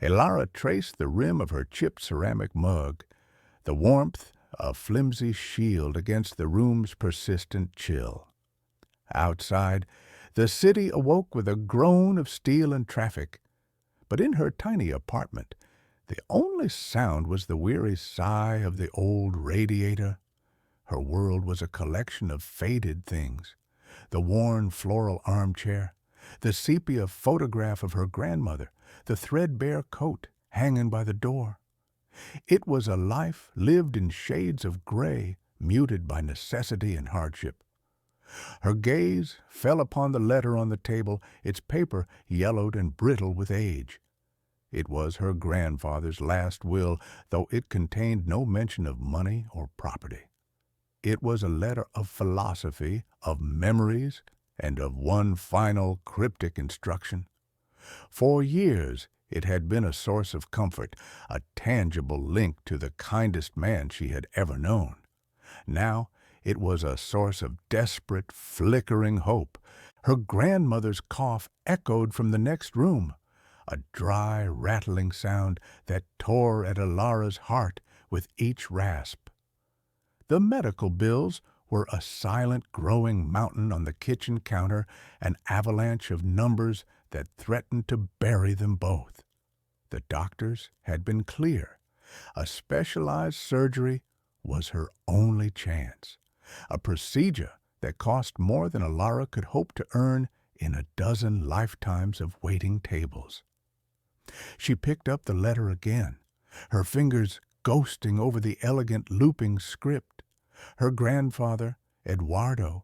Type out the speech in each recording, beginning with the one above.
Elara traced the rim of her chipped ceramic mug, the warmth a flimsy shield against the room's persistent chill. Outside, the city awoke with a groan of steel and traffic, but in her tiny apartment, the only sound was the weary sigh of the old radiator. Her world was a collection of faded things: the worn floral armchair, the sepia photograph of her grandmother, the threadbare coat hanging by the door. It was a life lived in shades of gray, muted by necessity and hardship. Her gaze fell upon the letter on the table, its paper yellowed and brittle with age. It was her grandfather's last will, though it contained no mention of money or property. It was a letter of philosophy, of memories, and of one final cryptic instruction. For years it had been a source of comfort, a tangible link to the kindest man she had ever known. Now it was a source of desperate, flickering hope. Her grandmother's cough echoed from the next room, a dry, rattling sound that tore at Elara's heart with each rasp. The medical bills were a silent, growing mountain on the kitchen counter, an avalanche of numbers that threatened to bury them both. The doctors had been clear. A specialized surgery was her only chance, a procedure that cost more than Elara could hope to earn in a dozen lifetimes of waiting tables. She picked up the letter again, her fingers ghosting over the elegant looping script. Her grandfather, Eduardo,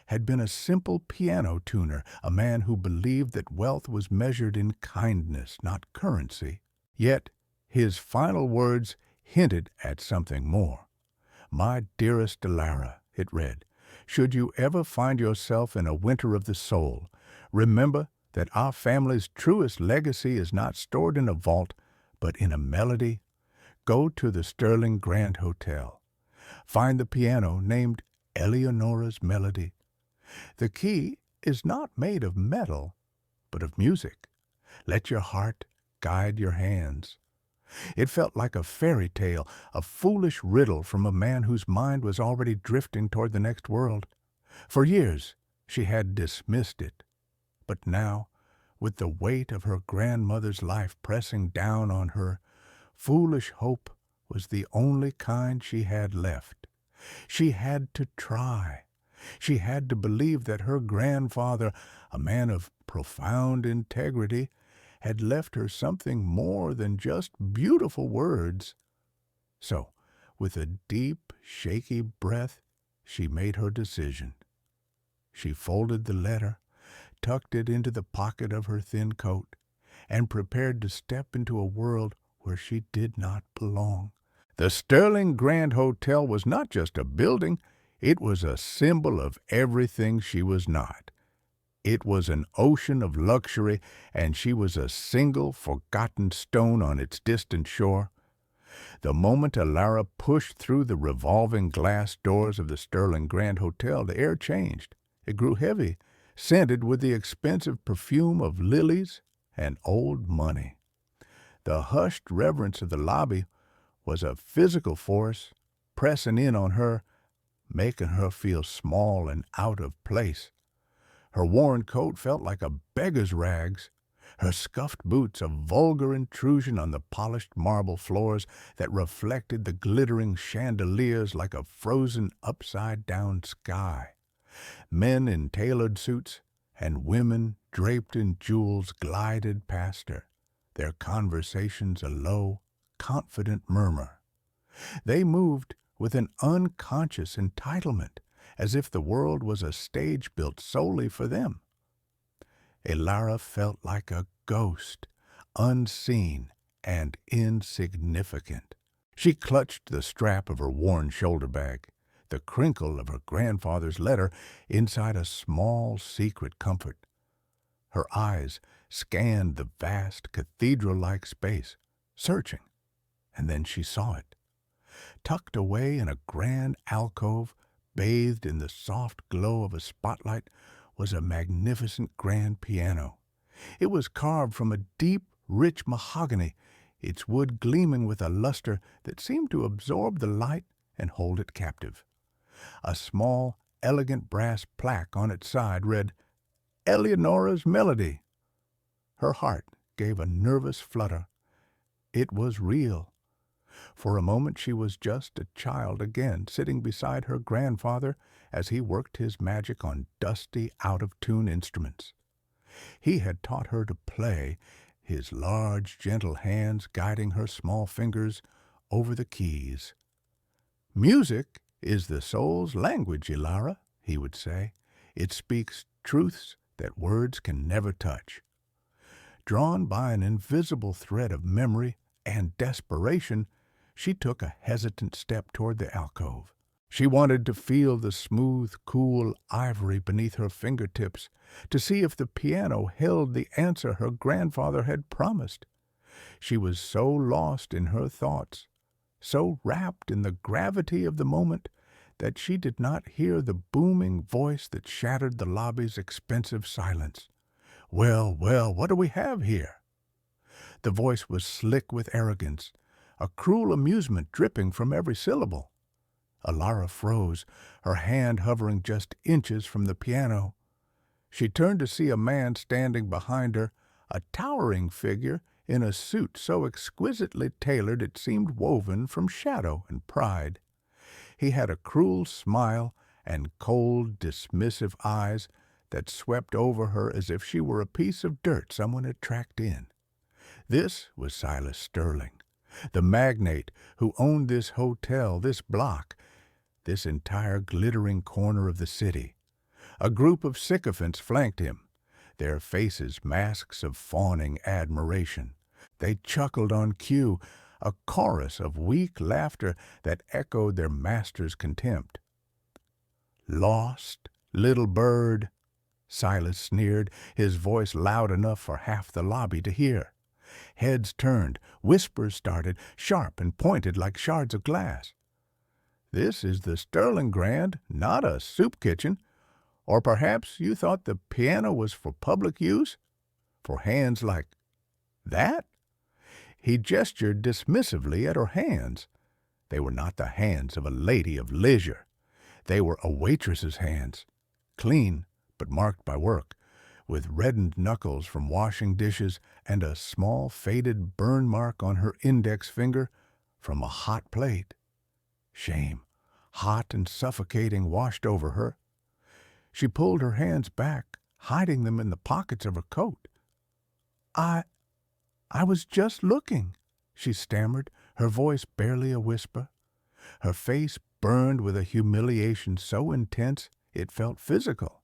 had been a simple piano tuner, a man who believed that wealth was measured in kindness, not currency. Yet his final words hinted at something more. "My dearest Elara," it read, "should you ever find yourself in a winter of the soul, remember that our family's truest legacy is not stored in a vault, but in a melody. Go to the Sterling Grand Hotel. Find the piano named Eleonora's Melody. The key is not made of metal, but of music. Let your heart guide your hands." It felt like a fairy tale, a foolish riddle from a man whose mind was already drifting toward the next world. For years she had dismissed it. But now, with the weight of her grandmother's life pressing down on her, foolish hope was the only kind she had left. She had to try. She had to believe that her grandfather, a man of profound integrity, had left her something more than just beautiful words. So, with a deep, shaky breath, she made her decision. She folded the letter, tucked it into the pocket of her thin coat, and prepared to step into a world where she did not belong. The Sterling Grand Hotel was not just a building, it was a symbol of everything she was not. It was an ocean of luxury, and she was a single, forgotten stone on its distant shore. The moment Elara pushed through the revolving glass doors of the Sterling Grand Hotel, the air changed. It grew heavy, scented with the expensive perfume of lilies and old money. The hushed reverence of the lobby was a physical force pressing in on her, making her feel small and out of place. Her worn coat felt like a beggar's rags, her scuffed boots a vulgar intrusion on the polished marble floors that reflected the glittering chandeliers like a frozen upside-down sky. Men in tailored suits and women draped in jewels glided past her, their conversations a low, confident murmur. They moved with an unconscious entitlement, as if the world was a stage built solely for them. Elara felt like a ghost, unseen and insignificant. She clutched the strap of her worn shoulder bag, the crinkle of her grandfather's letter inside a small secret comfort. Her eyes scanned the vast cathedral-like space, searching, and then she saw it. Tucked away in a grand alcove, bathed in the soft glow of a spotlight, was a magnificent grand piano. It was carved from a deep rich mahogany, its wood gleaming with a luster that seemed to absorb the light and hold it captive. A small, elegant brass plaque on its side read, "Eleonora's Melody." Her heart gave a nervous flutter. It was real. For a moment she was just a child again, sitting beside her grandfather as he worked his magic on dusty, out-of-tune instruments. He had taught her to play, his large, gentle hands guiding her small fingers over the keys. "Music is the soul's language, Elara," he would say. "It speaks truths that words can never touch." Drawn by an invisible thread of memory and desperation, she took a hesitant step toward the alcove. She wanted to feel the smooth, cool ivory beneath her fingertips, to see if the piano held the answer her grandfather had promised. She was so lost in her thoughts, so wrapped in the gravity of the moment, that she did not hear the booming voice that shattered the lobby's expensive silence. "Well, well, what do we have here?" The voice was slick with arrogance, a cruel amusement dripping from every syllable. Elara froze, her hand hovering just inches from the piano. She turned to see a man standing behind her, a towering figure in a suit so exquisitely tailored it seemed woven from shadow and pride. He had a cruel smile and cold, dismissive eyes that swept over her as if she were a piece of dirt someone had tracked in. This was Silas Sterling, the magnate who owned this hotel, this block, this entire glittering corner of the city. A group of sycophants flanked him, their faces masks of fawning admiration. They chuckled on cue, a chorus of weak laughter that echoed their master's contempt. "Lost, little bird," Silas sneered, his voice loud enough for half the lobby to hear. Heads turned, whispers started, sharp and pointed like shards of glass. "This is the Sterling Grand, not a soup kitchen. Or perhaps you thought the piano was for public use? For hands like that?" He gestured dismissively at her hands. They were not the hands of a lady of leisure. They were a waitress's hands, clean but marked by work, with reddened knuckles from washing dishes and a small faded burn mark on her index finger from a hot plate. Shame, hot and suffocating, washed over her. She pulled her hands back, hiding them in the pockets of her coat. I was just looking," she stammered, her voice barely a whisper. Her face burned with a humiliation so intense it felt physical.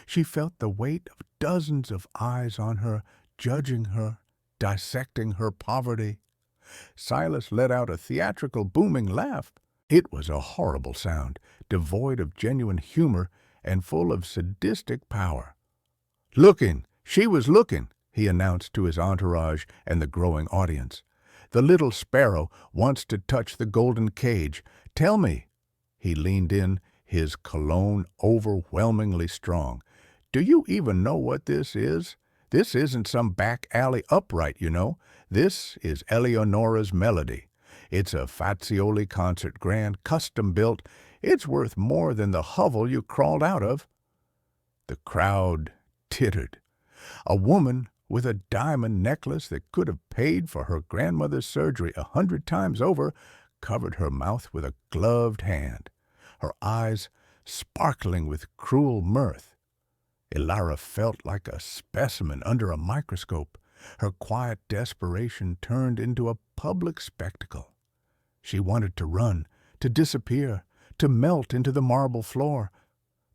She felt the weight of dozens of eyes on her, judging her, dissecting her poverty. Silas let out a theatrical booming laugh. It was a horrible sound, devoid of genuine humor and full of sadistic power. "Looking! She was looking!" he announced to his entourage and the growing audience. "The little sparrow wants to touch the golden cage. Tell me," he leaned in, his cologne overwhelmingly strong, "do you even know what this is? This isn't some back alley upright, you know. This is Eleonora's Melody. It's a Fazioli concert grand, custom built. It's worth more than the hovel you crawled out of." The crowd tittered. A woman with a diamond necklace that could have paid for her grandmother's surgery 100 times over covered her mouth with a gloved hand, her eyes sparkling with cruel mirth. Elara felt like a specimen under a microscope, her quiet desperation turned into a public spectacle. She wanted to run, to disappear, to melt into the marble floor,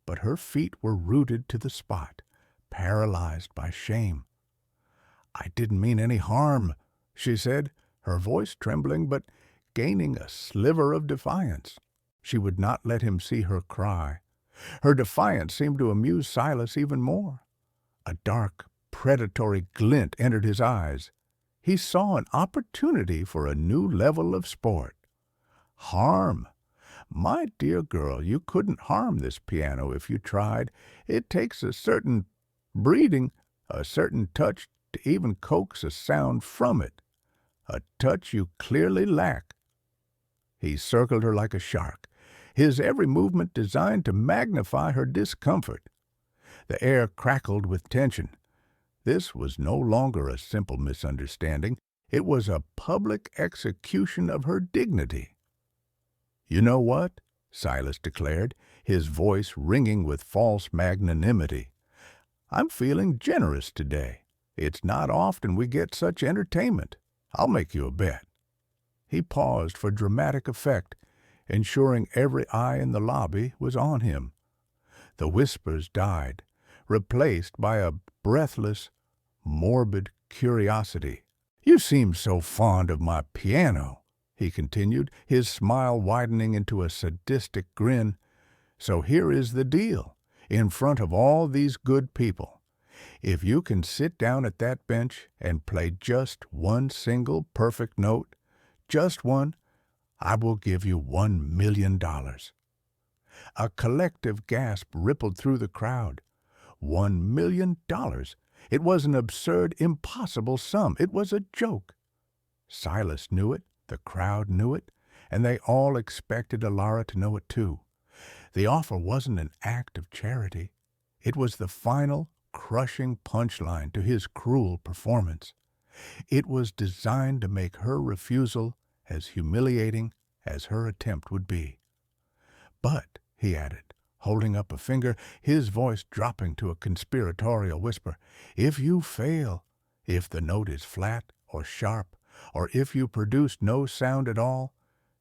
but her feet were rooted to the spot, paralyzed by shame. "I didn't mean any harm," she said, her voice trembling but gaining a sliver of defiance. She would not let him see her cry. Her defiance seemed to amuse Silas even more. A dark, predatory glint entered his eyes. He saw an opportunity for a new level of sport. "Harm? My dear girl, you couldn't harm this piano if you tried. It takes a certain breeding, a certain touch to even coax a sound from it, a touch you clearly lack. He circled her like a shark, his every movement designed to magnify her discomfort. The air crackled with tension. This was no longer a simple misunderstanding. It was a public execution of her dignity. "You know what?" Silas declared, his voice ringing with false magnanimity. "I'm feeling generous today. It's not often we get such entertainment. I'll make you a bet." He paused for dramatic effect, ensuring every eye in the lobby was on him. The whispers died, replaced by a breathless, morbid curiosity. "You seem so fond of my piano," he continued, his smile widening into a sadistic grin. "So here is the deal, in front of all these good people. If you can sit down at that bench and play just one single perfect note, just one, I will give you $1,000,000. A collective gasp rippled through the crowd. $1,000,000! It was an absurd, impossible sum. It was a joke. Silas knew it, the crowd knew it, and they all expected Alara to know it too. The offer wasn't an act of charity. It was the final, crushing punchline to his cruel performance. It was designed to make her refusal as humiliating as her attempt would be. "But," he added, holding up a finger, his voice dropping to a conspiratorial whisper, "if you fail, if the note is flat or sharp, or if you produce no sound at all,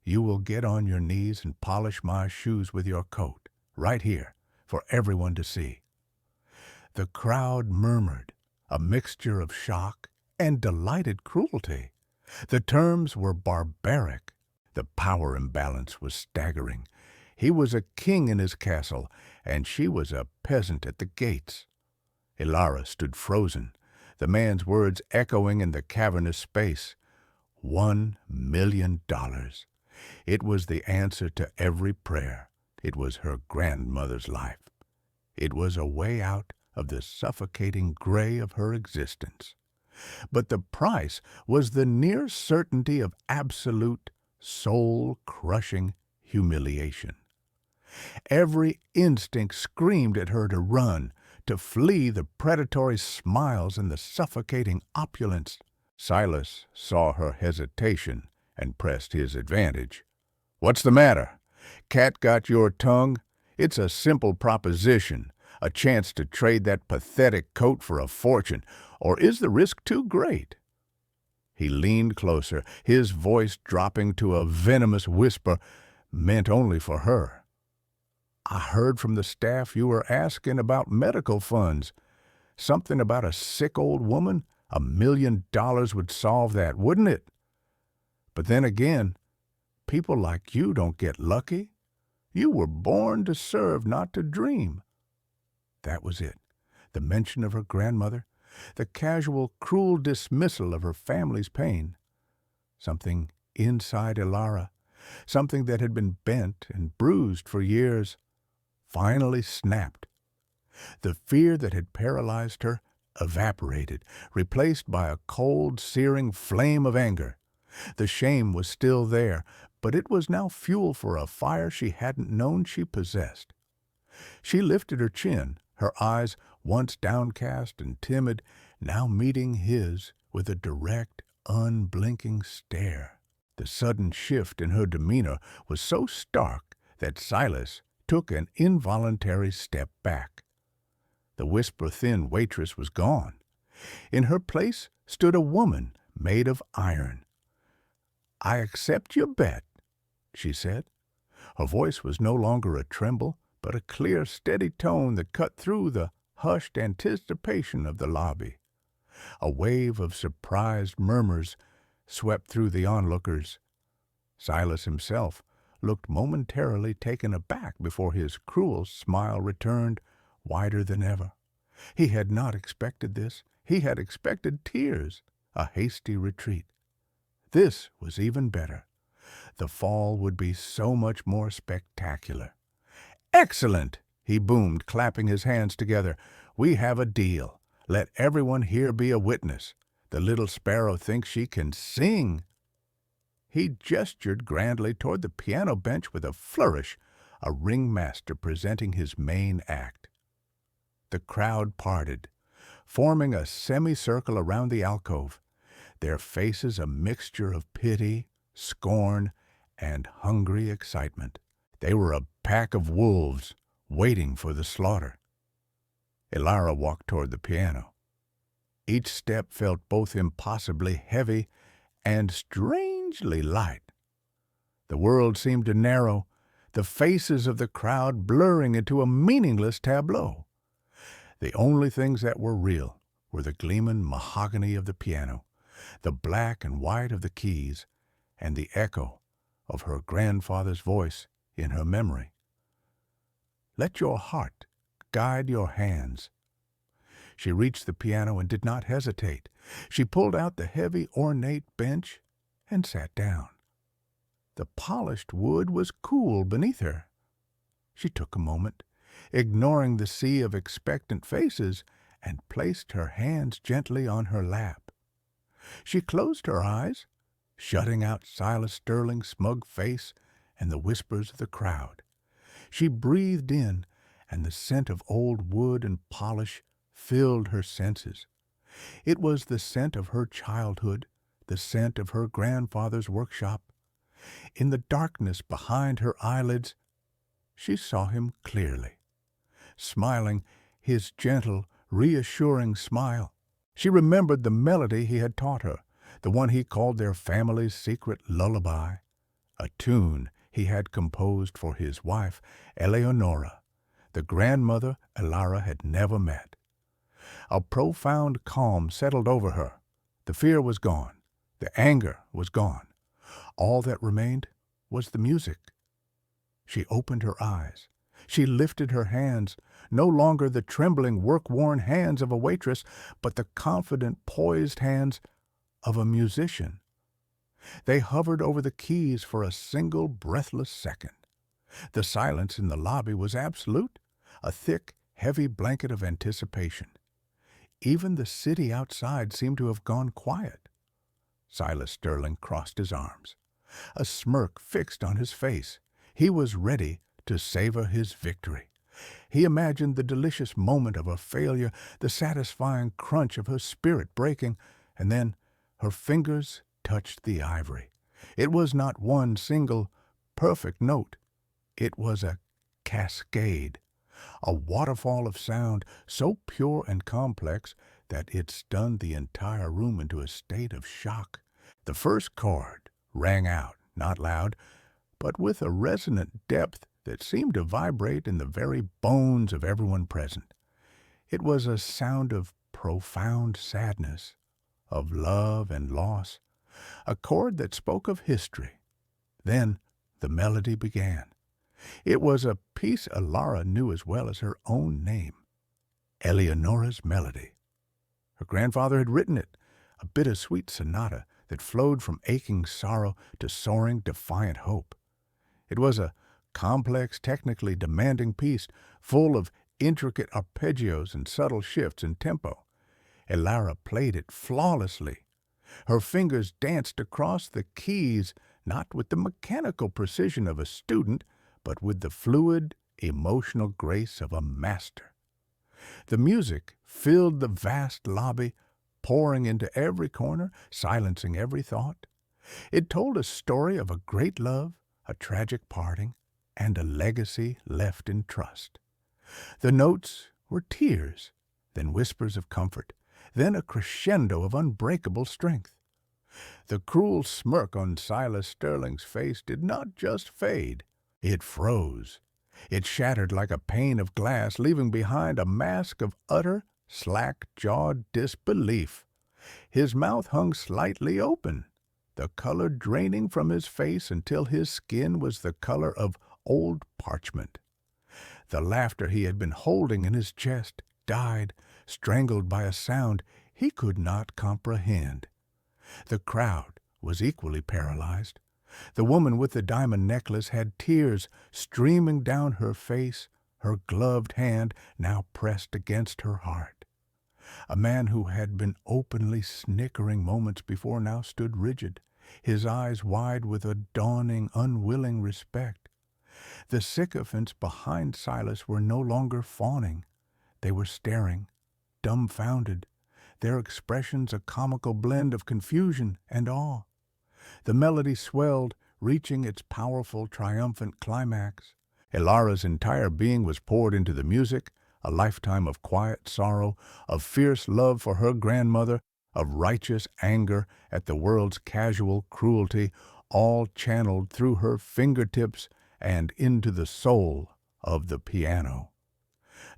you will get on your knees and polish my shoes with your coat, right here, for everyone to see." The crowd murmured, a mixture of shock and delighted cruelty. The terms were barbaric. The power imbalance was staggering. He was a king in his castle, and she was a peasant at the gates. Alara stood frozen, the man's words echoing in the cavernous space. $1,000,000. It was the answer to every prayer. It was her grandmother's life. It was a way out of the suffocating gray of her existence. But the price was the near certainty of absolute, soul-crushing humiliation. Every instinct screamed at her to run, to flee the predatory smiles and the suffocating opulence. Silas saw her hesitation and pressed his advantage. "What's the matter? Cat got your tongue? It's a simple proposition, a chance to trade that pathetic coat for a fortune, or is the risk too great?" He leaned closer, his voice dropping to a venomous whisper meant only for her. "I heard from the staff you were asking about medical funds. Something about a sick old woman? $1,000,000 would solve that, wouldn't it? But then again, people like you don't get lucky. You were born to serve, not to dream." That was it. The mention of her grandmother, the casual, cruel dismissal of her family's pain. Something inside Alara, something that had been bent and bruised for years, finally snapped. The fear that had paralyzed her evaporated, replaced by a cold, searing flame of anger. The shame was still there, but it was now fuel for a fire she hadn't known she possessed. She lifted her chin, her eyes, once downcast and timid, now meeting his with a direct, unblinking stare. The sudden shift in her demeanor was so stark that Silas took an involuntary step back. The whisper-thin waitress was gone. In her place stood a woman made of iron. "I accept your bet," she said. Her voice was no longer a tremble, but a clear, steady tone that cut through the hushed anticipation of the lobby. A wave of surprised murmurs swept through the onlookers. Silas himself looked momentarily taken aback before his cruel smile returned, wider than ever. He had not expected this. He had expected tears, a hasty retreat. This was even better. The fall would be so much more spectacular. "Excellent!" he boomed, clapping his hands together. "We have a deal. Let everyone here be a witness. The little sparrow thinks she can sing." He gestured grandly toward the piano bench with a flourish, a ringmaster presenting his main act. The crowd parted, forming a semicircle around the alcove, their faces a mixture of pity, scorn, and hungry excitement. They were a pack of wolves waiting for the slaughter. Elara walked toward the piano. Each step felt both impossibly heavy and strangely light. The world seemed to narrow, the faces of the crowd blurring into a meaningless tableau. The only things that were real were the gleaming mahogany of the piano, the black and white of the keys, and the echo of her grandfather's voice in her memory. "Let your heart guide your hands." She reached the piano and did not hesitate. She pulled out the heavy, ornate bench and sat down. The polished wood was cool beneath her. She took a moment, ignoring the sea of expectant faces, and placed her hands gently on her lap. She closed her eyes, shutting out Silas Sterling's smug face and the whispers of the crowd. She breathed in, and the scent of old wood and polish filled her senses. It was the scent of her childhood, the scent of her grandfather's workshop. In the darkness behind her eyelids, she saw him clearly, smiling his gentle, reassuring smile. She remembered the melody he had taught her, the one he called their family's secret lullaby, a tune he had composed for his wife, Eleonora, the grandmother Elara had never met. A profound calm settled over her. The fear was gone. The anger was gone. All that remained was the music. She opened her eyes. She lifted her hands, no longer the trembling, work-worn hands of a waitress, but the confident, poised hands of a musician. They hovered over the keys for a single breathless second. The silence in the lobby was absolute, a thick, heavy blanket of anticipation. Even the city outside seemed to have gone quiet. Silas Sterling crossed his arms, a smirk fixed on his face. He was ready to savor his victory. He imagined the delicious moment of her failure, the satisfying crunch of her spirit breaking, and then her fingers touched the ivory. It was not one single, perfect note. It was a cascade, a waterfall of sound so pure and complex that it stunned the entire room into a state of shock. The first chord rang out, not loud, but with a resonant depth that seemed to vibrate in the very bones of everyone present. It was a sound of profound sadness, of love and loss, a chord that spoke of history. Then the melody began. It was a piece Elara knew as well as her own name, Eleonora's Melody. Her grandfather had written it, a bittersweet sonata that flowed from aching sorrow to soaring, defiant hope. It was a complex, technically demanding piece, full of intricate arpeggios and subtle shifts in tempo. Elara played it flawlessly. Her fingers danced across the keys, not with the mechanical precision of a student, but with the fluid, emotional grace of a master. The music filled the vast lobby, pouring into every corner, silencing every thought. It told a story of a great love, a tragic parting, and a legacy left in trust. The notes were tears, then whispers of comfort, then a crescendo of unbreakable strength. The cruel smirk on Silas Sterling's face did not just fade. It froze. It shattered like a pane of glass, leaving behind a mask of utter, slack-jawed disbelief. His mouth hung slightly open, the color draining from his face until his skin was the color of old parchment. The laughter he had been holding in his chest died, strangled by a sound he could not comprehend. The crowd was equally paralyzed. The woman with the diamond necklace had tears streaming down her face, her gloved hand now pressed against her heart. A man who had been openly snickering moments before now stood rigid, his eyes wide with a dawning, unwilling respect. The sycophants behind Silas were no longer fawning. They were staring, dumbfounded, their expressions a comical blend of confusion and awe. The melody swelled, reaching its powerful, triumphant climax. Elara's entire being was poured into the music, a lifetime of quiet sorrow, of fierce love for her grandmother, of righteous anger at the world's casual cruelty, all channeled through her fingertips and into the soul of the piano.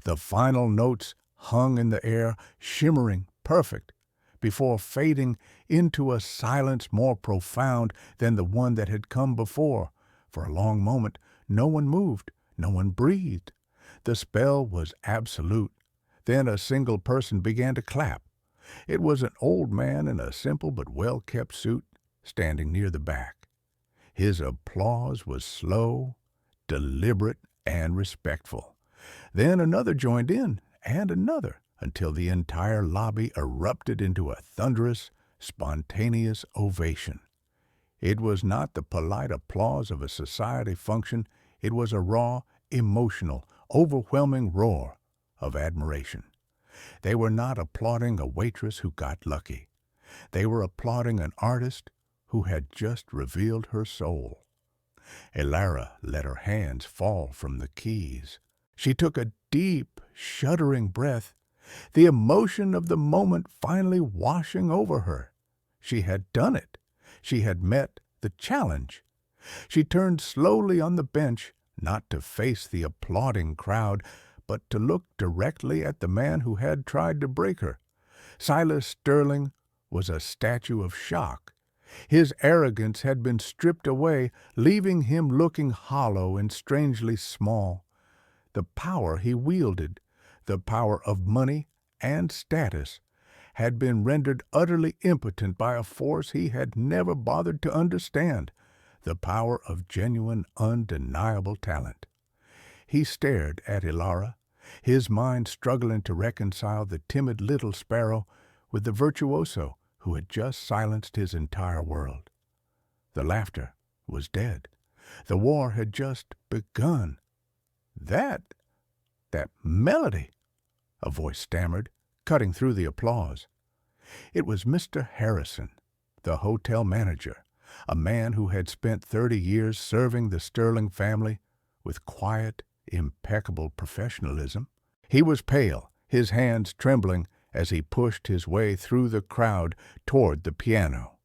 The final notes hung in the air, shimmering, perfect, before fading into a silence more profound than the one that had come before. For a long moment, no one moved, no one breathed. The spell was absolute. Then a single person began to clap. It was an old man in a simple but well-kept suit, standing near the back. His applause was slow, deliberate, and respectful. Then another joined in, and another, until the entire lobby erupted into a thunderous, spontaneous ovation. It was not the polite applause of a society function. It was a raw, emotional, overwhelming roar of admiration. They were not applauding a waitress who got lucky. They were applauding an artist who had just revealed her soul. Elara let her hands fall from the keys. She took a deep, shuddering breath, the emotion of the moment finally washing over her. She had done it. She had met the challenge. She turned slowly on the bench, not to face the applauding crowd, but to look directly at the man who had tried to break her. Silas Sterling was a statue of shock. His arrogance had been stripped away, leaving him looking hollow and strangely small. The power he wielded, the power of money and status, had been rendered utterly impotent by a force he had never bothered to understand, the power of genuine, undeniable talent. He stared at Elara, his mind struggling to reconcile the timid little sparrow with the virtuoso who had just silenced his entire world. The laughter was dead. The war had just begun. That melody, a voice stammered, cutting through the applause. It was Mr. Harrison, the hotel manager, a man who had spent 30 years serving the Sterling family with quiet, impeccable professionalism. He was pale, his hands trembling as he pushed his way through the crowd toward the piano.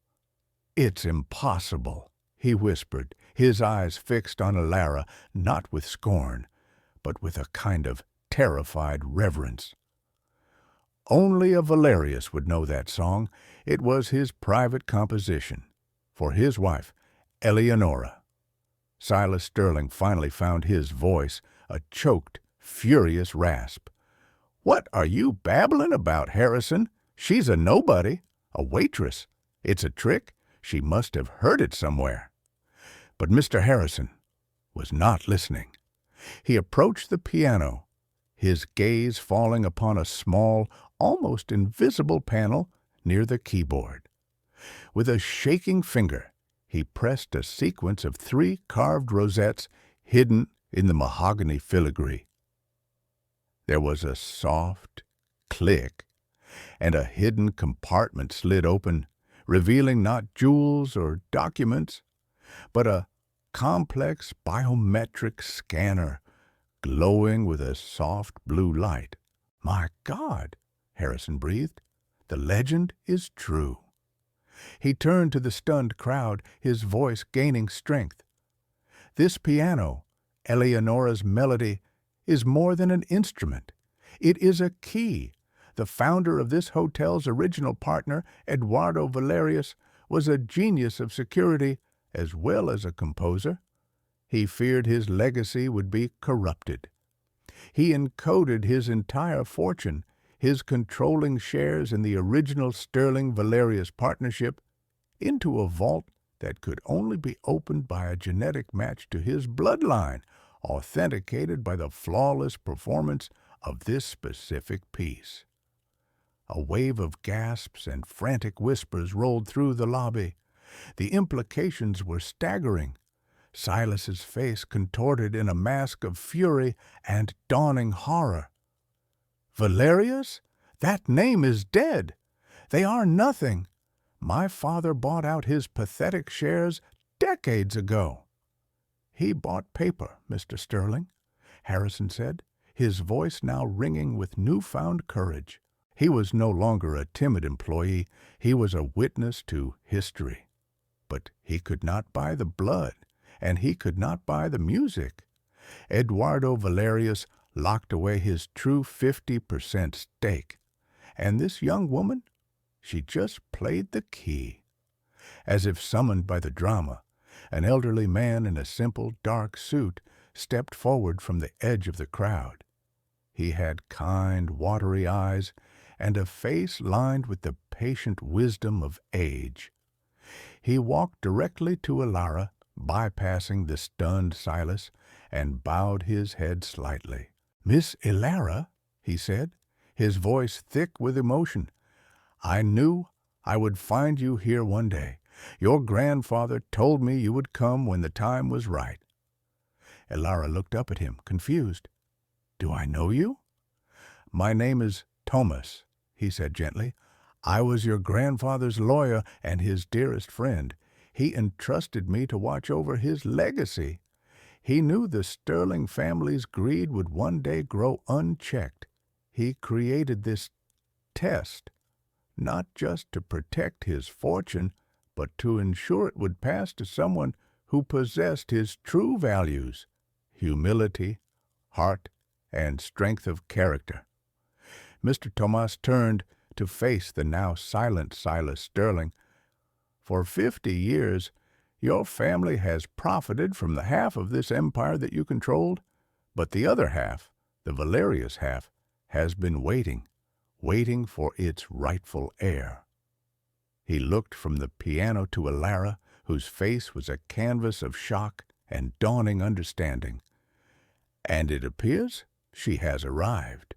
"It's impossible," he whispered, his eyes fixed on Elara, not with scorn, but with a kind of terrified reverence. Only a Valerius would know that song. It was his private composition, for his wife, Eleonora. Silas Sterling finally found his voice, a choked, furious rasp. "What are you babbling about, Harrison? She's a nobody, a waitress. It's a trick. She must have heard it somewhere." But Mr. Harrison was not listening. He approached the piano, his gaze falling upon a small, almost invisible panel near the keyboard. With a shaking finger, he pressed a sequence of 3 carved rosettes hidden in the mahogany filigree. There was a soft click, and a hidden compartment slid open, revealing not jewels or documents, but a complex biometric scanner glowing with a soft blue light. "My God," Harrison breathed, "the legend is true." He turned to the stunned crowd, his voice gaining strength. "This piano, Eleonora's melody, is more than an instrument. It is a key. The founder of this hotel's original partner, Eduardo Valerius, was a genius of security as well as a composer. He feared his legacy would be corrupted. He encoded his entire fortune, his controlling shares in the original Sterling-Valerius partnership, into a vault that could only be opened by a genetic match to his bloodline, authenticated by the flawless performance of this specific piece." A wave of gasps and frantic whispers rolled through the lobby. The implications were staggering. Silas's face contorted in a mask of fury and dawning horror. Valerius? That name is dead. They are nothing. My father bought out his pathetic shares decades ago. He bought paper, Mr. Sterling, Harrison said, his voice now ringing with newfound courage. He was no longer a timid employee. He was a witness to history. But he could not buy the blood, and he could not buy the music. Eduardo Valerius locked away his true 50% stake. And this young woman, she just played the key. As if summoned by the drama, an elderly man in a simple, dark suit stepped forward from the edge of the crowd. He had kind, watery eyes and a face lined with the patient wisdom of age. He walked directly to Elara, bypassing the stunned Silas, and bowed his head slightly. "Miss Elara," he said, his voice thick with emotion, "I knew I would find you here one day. Your grandfather told me you would come when the time was right." Elara looked up at him, confused. "Do I know you?" "My name is Thomas," he said gently. "I was your grandfather's lawyer and his dearest friend. He entrusted me to watch over his legacy. He knew the Sterling family's greed would one day grow unchecked. He created this test, not just to protect his fortune, but to ensure it would pass to someone who possessed his true values, humility, heart, and strength of character." Mr. Thomas turned to face the now silent Silas Sterling. "For 50 years, your family has profited from the half of this empire that you controlled, but the other half, the Valerius half, has been waiting for its rightful heir." He looked from the piano to Elara, whose face was a canvas of shock and dawning understanding. "And it appears she has arrived."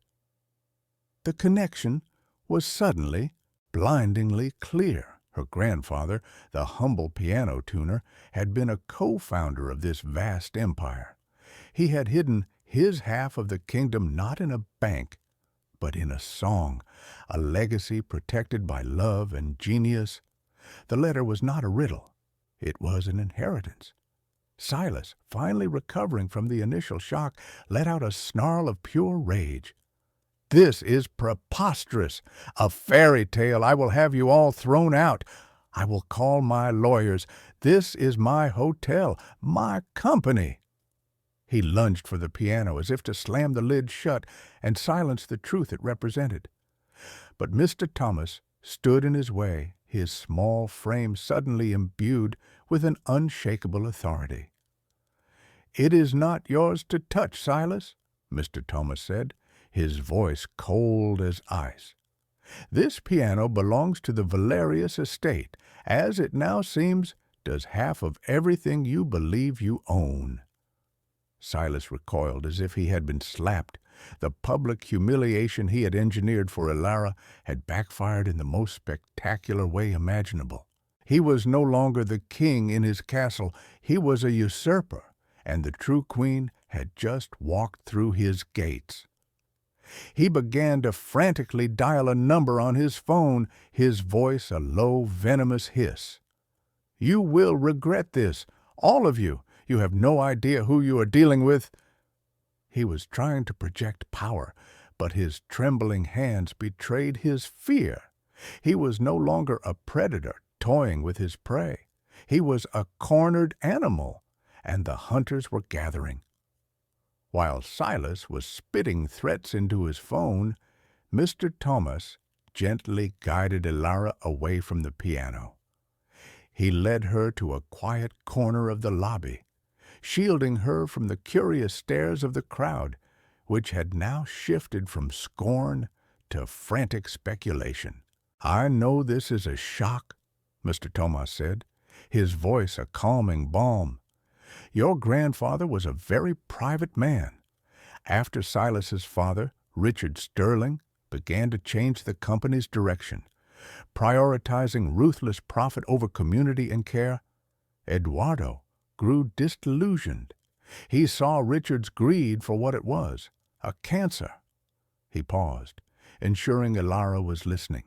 The connection was suddenly, blindingly clear. Her grandfather, the humble piano tuner, had been a co-founder of this vast empire. He had hidden his half of the kingdom not in a bank, but in a song, a legacy protected by love and genius. The letter was not a riddle. It was an inheritance. Silas, finally recovering from the initial shock, let out a snarl of pure rage. "This is preposterous! A fairy tale! I will have you all thrown out! I will call my lawyers! This is my hotel, my company!" He lunged for the piano as if to slam the lid shut and silence the truth it represented. But Mr. Thomas stood in his way, his small frame suddenly imbued with an unshakable authority. "It is not yours to touch, Silas," Mr. Thomas said, his voice cold as ice. "This piano belongs to the Valerius estate, as it now seems does half of everything you believe you own." Silas recoiled as if he had been slapped. The public humiliation he had engineered for Elara had backfired in the most spectacular way imaginable. He was no longer the king in his castle. He was a usurper, and the true queen had just walked through his gates. He began to frantically dial a number on his phone, his voice a low, venomous hiss. "You will regret this, all of you. You have no idea who you are dealing with." He was trying to project power, but his trembling hands betrayed his fear. He was no longer a predator toying with his prey. He was a cornered animal, and the hunters were gathering. While Silas was spitting threats into his phone, Mr. Thomas gently guided Elara away from the piano. He led her to a quiet corner of the lobby, shielding her from the curious stares of the crowd, which had now shifted from scorn to frantic speculation. "I know this is a shock," Mr. Thomas said, his voice a calming balm. "Your grandfather was a very private man. After Silas's father, Richard Sterling, began to change the company's direction, prioritizing ruthless profit over community and care, Eduardo grew disillusioned. He saw Richard's greed for what it was, a cancer. He paused, ensuring Ilara was listening.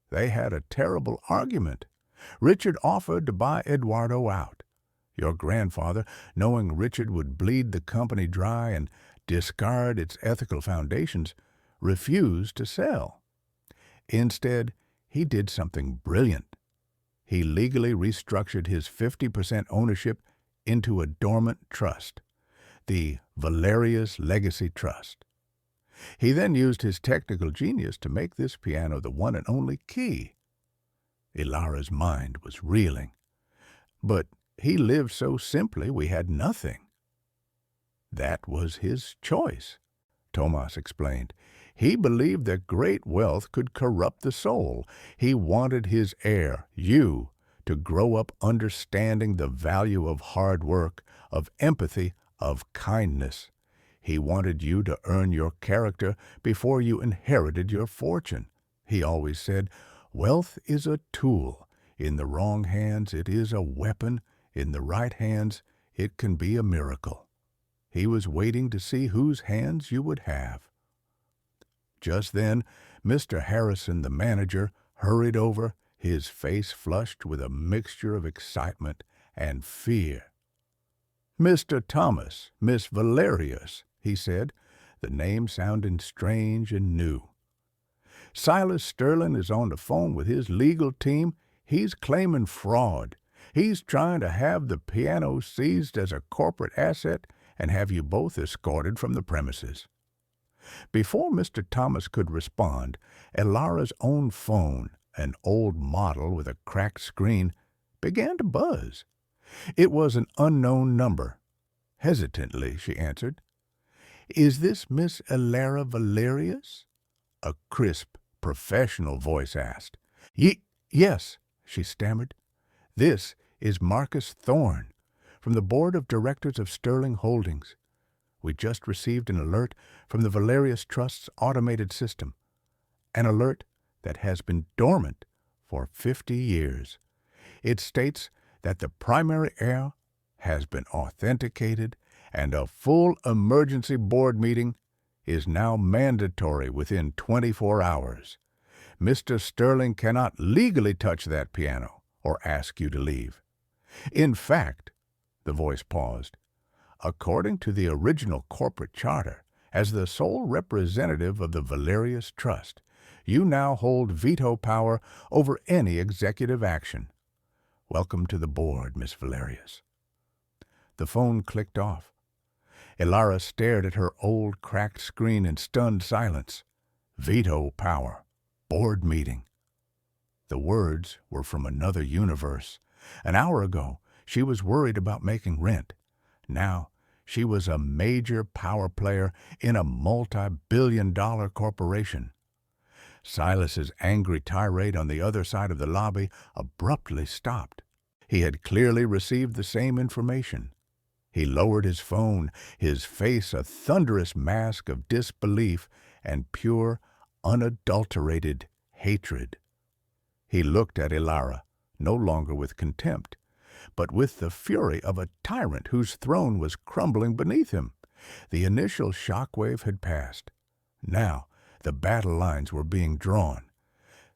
They had a terrible argument. Richard offered to buy Eduardo out. Your grandfather, knowing Richard would bleed the company dry and discard its ethical foundations, refused to sell. Instead, he did something brilliant. He legally restructured his 50% ownership into a dormant trust, the Valerius Legacy Trust. He then used his technical genius to make this piano the one and only key. Ilara's mind was reeling. But he lived so simply we had nothing. That was his choice, Tomas explained. He believed that great wealth could corrupt the soul. He wanted his heir, you, to grow up understanding the value of hard work, of empathy, of kindness. He wanted you to earn your character before you inherited your fortune. He always said, wealth is a tool. In the wrong hands, it is a weapon. In the right hands, it can be a miracle. He was waiting to see whose hands you would have. Just then, Mr. Harrison, the manager, hurried over, his face flushed with a mixture of excitement and fear. "Mr. Thomas, Miss Valerius," he said, the name sounding strange and new. "Silas Sterling is on the phone with his legal team. He's claiming fraud. He's trying to have the piano seized as a corporate asset and have you both escorted from the premises." Before Mr. Thomas could respond, Ilara's own phone, an old model with a cracked screen, began to buzz. It was an unknown number. Hesitantly, she answered. "Is this Miss Ilara Valerius?" a crisp, professional voice asked. Yes," she stammered. "This is Marcus Thorne, from the Board of Directors of Sterling Holdings. We just received an alert from the Valerius Trust's automated system, an alert that has been dormant for 50 years. It states that the primary heir has been authenticated and a full emergency board meeting is now mandatory within 24 hours. Mr. Sterling cannot legally touch that piano or ask you to leave. In fact," the voice paused, "according to the original corporate charter, as the sole representative of the Valerius Trust, you now hold veto power over any executive action. Welcome to the board, Miss Valerius." The phone clicked off. Ilara stared at her old cracked screen in stunned silence. Veto power. Board meeting. The words were from another universe. An hour ago, she was worried about making rent. Now, she was a major power player in a multi-billion-dollar corporation. Silas's angry tirade on the other side of the lobby abruptly stopped. He had clearly received the same information. He lowered his phone, his face a thunderous mask of disbelief and pure, unadulterated hatred. He looked at Ilara, no longer with contempt, but with the fury of a tyrant whose throne was crumbling beneath him. The initial shockwave had passed. Now the battle lines were being drawn.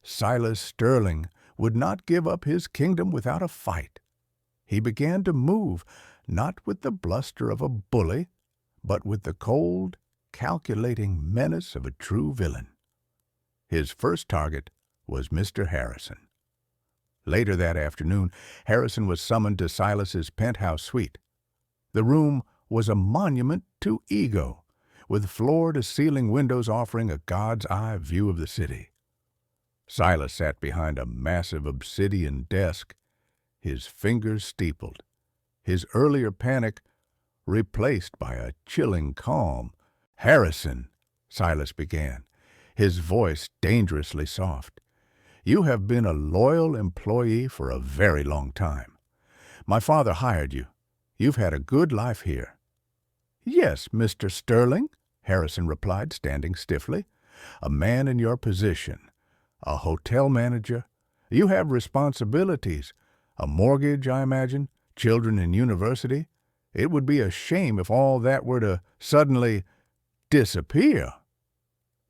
Silas Sterling would not give up his kingdom without a fight. He began to move, not with the bluster of a bully, but with the cold, calculating menace of a true villain. His first target was Mr. Harrison. Later that afternoon, Harrison was summoned to Silas's penthouse suite. The room was a monument to ego, with floor-to-ceiling windows offering a god's-eye view of the city. Silas sat behind a massive obsidian desk, his fingers steepled, his earlier panic replaced by a chilling calm. "Harrison," Silas began, his voice dangerously soft, "you have been a loyal employee for a very long time. My father hired you. You've had a good life here." "Yes, Mr. Sterling," Harrison replied, standing stiffly. A man in your position, a hotel manager, you have responsibilities, a mortgage, I imagine, children in university. It would be a shame if all that were to suddenly disappear.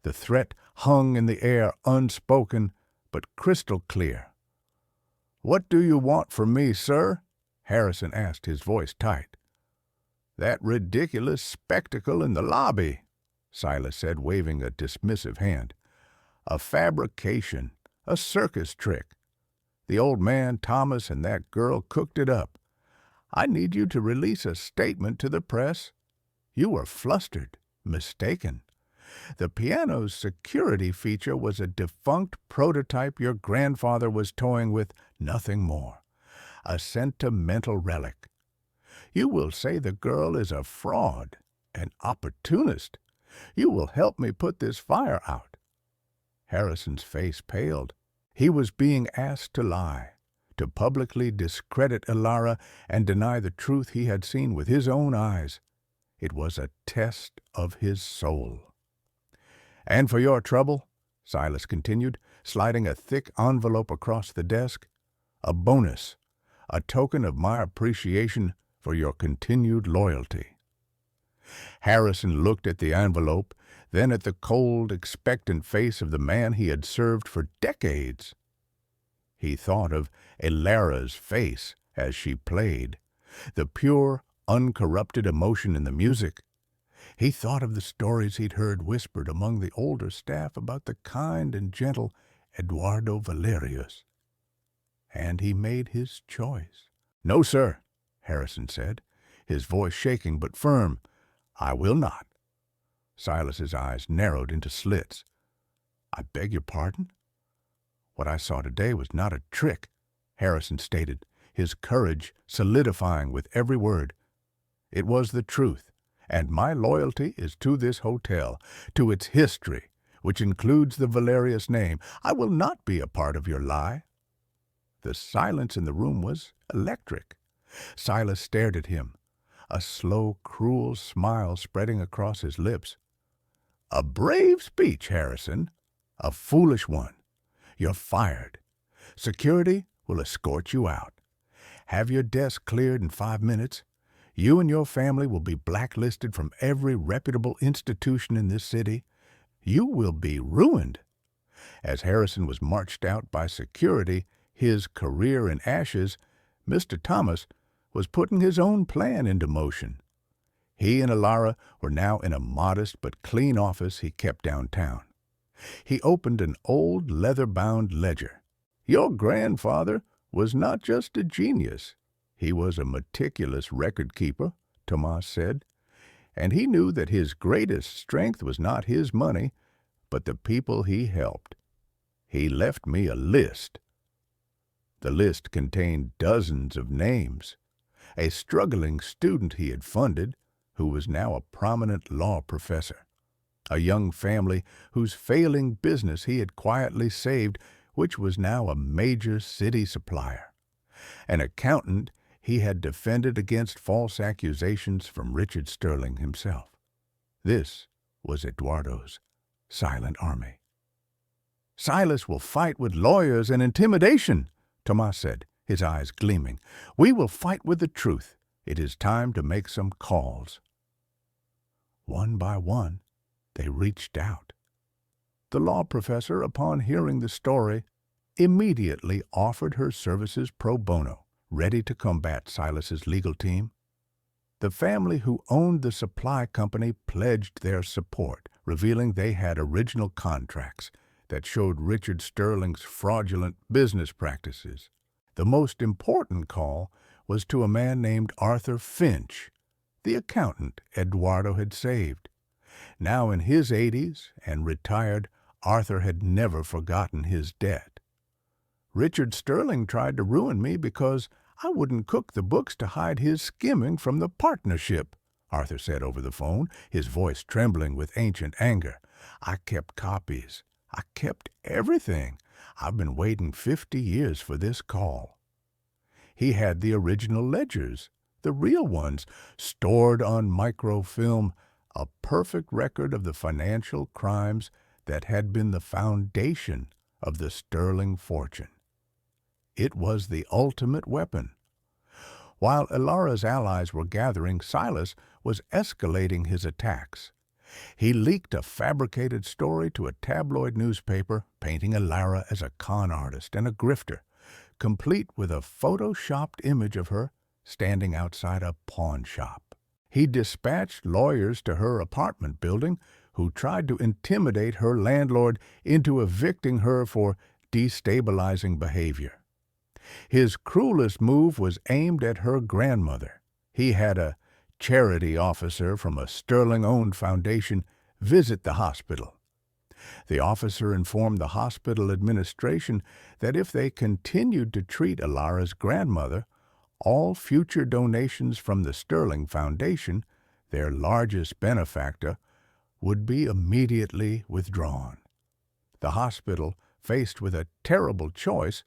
The threat hung in the air, unspoken, but crystal clear. "What do you want from me, sir?" Harrison asked, his voice tight. "That ridiculous spectacle in the lobby," Silas said, waving a dismissive hand. "A fabrication, a circus trick. The old man, Thomas, and that girl cooked it up. I need you to release a statement to the press. You were flustered, mistaken. The piano's security feature was a defunct prototype your grandfather was toying with, nothing more. A sentimental relic. You will say the girl is a fraud, an opportunist. You will help me put this fire out." Harrison's face paled. He was being asked to lie, to publicly discredit Elara and deny the truth he had seen with his own eyes. It was a test of his soul. "And for your trouble," Silas continued, sliding a thick envelope across the desk, "a bonus, a token of my appreciation for your continued loyalty." Harrison looked at the envelope, then at the cold, expectant face of the man he had served for decades. He thought of Elara's face as she played, the pure, uncorrupted emotion in the music. He thought of the stories he'd heard whispered among the older staff about the kind and gentle Eduardo Valerius. And he made his choice. "No, sir," Harrison said, his voice shaking but firm. "I will not." Silas's eyes narrowed into slits. "I beg your pardon?" "What I saw today was not a trick," Harrison stated, his courage solidifying with every word. "It was the truth, and my loyalty is to this hotel, to its history, which includes the Valerius name. I will not be a part of your lie." The silence in the room was electric. Silas stared at him, a slow, cruel smile spreading across his lips. "A brave speech, Harrison. A foolish one. You're fired. Security will escort you out. Have your desk cleared in 5 minutes. You and your family will be blacklisted from every reputable institution in this city. You will be ruined." As Harrison was marched out by security, his career in ashes, Mr. Thomas was putting his own plan into motion. He and Elara were now in a modest but clean office he kept downtown. He opened an old leather-bound ledger. "Your grandfather was not just a genius. He was a meticulous record-keeper," Tomas said, "and he knew that his greatest strength was not his money, but the people he helped. He left me a list." The list contained dozens of names. A struggling student he had funded, who was now a prominent law professor. A young family whose failing business he had quietly saved, which was now a major city supplier. An accountant he had defended against false accusations from Richard Sterling himself. This was Eduardo's silent army. "Silas will fight with lawyers and intimidation," Tomas said, his eyes gleaming. "We will fight with the truth. It is time to make some calls." One by one, they reached out. The law professor, upon hearing the story, immediately offered her services pro bono, ready to combat Silas's legal team. The family who owned the supply company pledged their support, revealing they had original contracts that showed Richard Sterling's fraudulent business practices. The most important call was to a man named Arthur Finch, the accountant Eduardo had saved. Now in his 80s and retired, Arthur had never forgotten his debt. "Richard Sterling tried to ruin me because I wouldn't cook the books to hide his skimming from the partnership," Arthur said over the phone, his voice trembling with ancient anger. "I kept copies. I kept everything. I've been waiting 50 years for this call." He had the original ledgers, the real ones, stored on microfilm, a perfect record of the financial crimes that had been the foundation of the sterling fortune. It was the ultimate weapon. While Ilara's allies were gathering, Silas was escalating his attacks. He leaked a fabricated story to a tabloid newspaper, painting Ilara as a con artist and a grifter, complete with a photoshopped image of her standing outside a pawn shop. He dispatched lawyers to her apartment building who tried to intimidate her landlord into evicting her for destabilizing behavior. His cruelest move was aimed at her grandmother. He had a charity officer from a Sterling-owned foundation visit the hospital. The officer informed the hospital administration that if they continued to treat Ilara's grandmother, all future donations from the Sterling Foundation, their largest benefactor, would be immediately withdrawn. The hospital, faced with a terrible choice,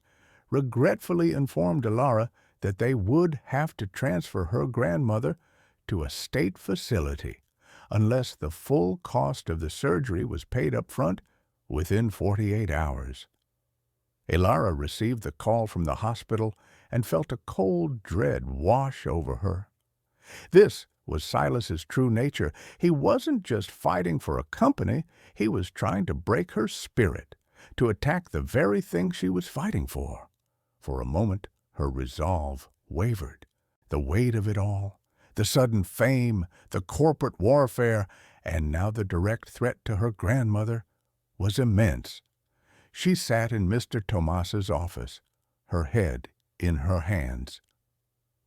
regretfully informed Ilara that they would have to transfer her grandmother to a state facility unless the full cost of the surgery was paid up front within 48 hours. Ilara received the call from the hospital and felt a cold dread wash over her. This was Silas's true nature. He wasn't just fighting for a company, he was trying to break her spirit, to attack the very thing she was fighting for. For a moment, her resolve wavered. The weight of it all, the sudden fame, the corporate warfare, and now the direct threat to her grandmother, was immense. She sat in Mr. Tomas's office, her head in her hands.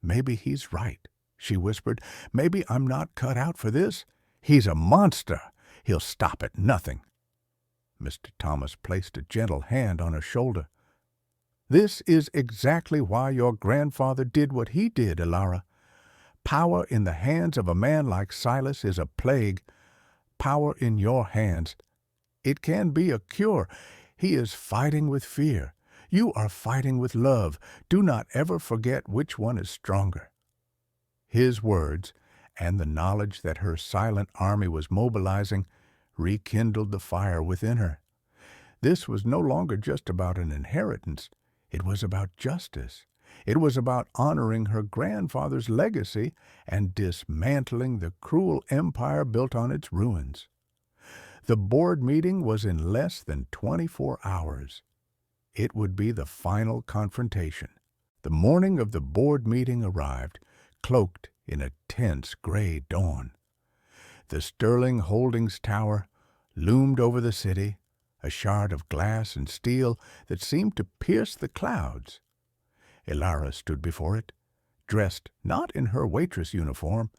"Maybe he's right," she whispered. "Maybe I'm not cut out for this. He's a monster. He'll stop at nothing." Mr. Thomas placed a gentle hand on her shoulder. "This is exactly why your grandfather did what he did, Ilara. Power in the hands of a man like Silas is a plague. Power in your hands, it can be a cure. He is fighting with fear. You are fighting with love. Do not ever forget which one is stronger." His words, and the knowledge that her silent army was mobilizing, rekindled the fire within her. This was no longer just about an inheritance. It was about justice. It was about honoring her grandfather's legacy and dismantling the cruel empire built on its ruins. The board meeting was in less than 24 hours. It would be the final confrontation. The morning of the board meeting arrived, cloaked in a tense gray dawn. The Sterling Holdings Tower loomed over the city, a shard of glass and steel that seemed to pierce the clouds. Ilara stood before it, dressed not in her waitress uniform,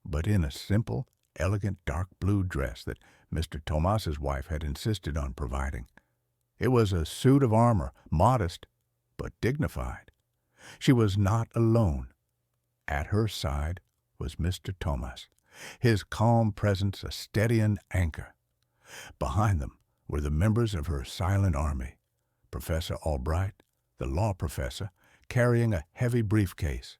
but in a simple, elegant dark blue dress that Mr. Tomas's wife had insisted on providing. It was a suit of armor, modest but dignified. She was not alone. At her side was Mr. Tomas, his calm presence a steadying anchor. Behind them were the members of her silent army, Professor Albright, the law professor, carrying a heavy briefcase,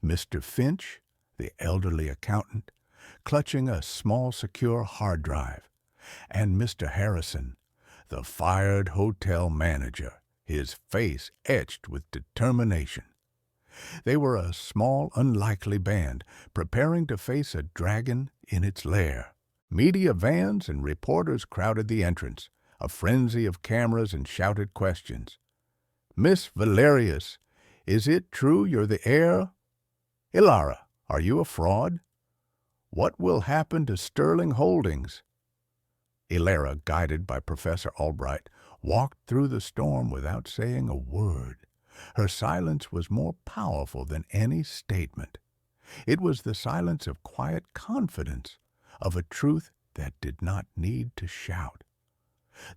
Mr. Finch, the elderly accountant, clutching a small secure hard drive, and Mr. Harrison, the fired hotel manager, his face etched with determination. They were a small, unlikely band, preparing to face a dragon in its lair. Media vans and reporters crowded the entrance, a frenzy of cameras and shouted questions. "Miss Valerius, is it true you're the heir? Ilara, are you a fraud? What will happen to Sterling Holdings?" Ilara, guided by Professor Albright, walked through the storm without saying a word. Her silence was more powerful than any statement. It was the silence of quiet confidence, of a truth that did not need to shout.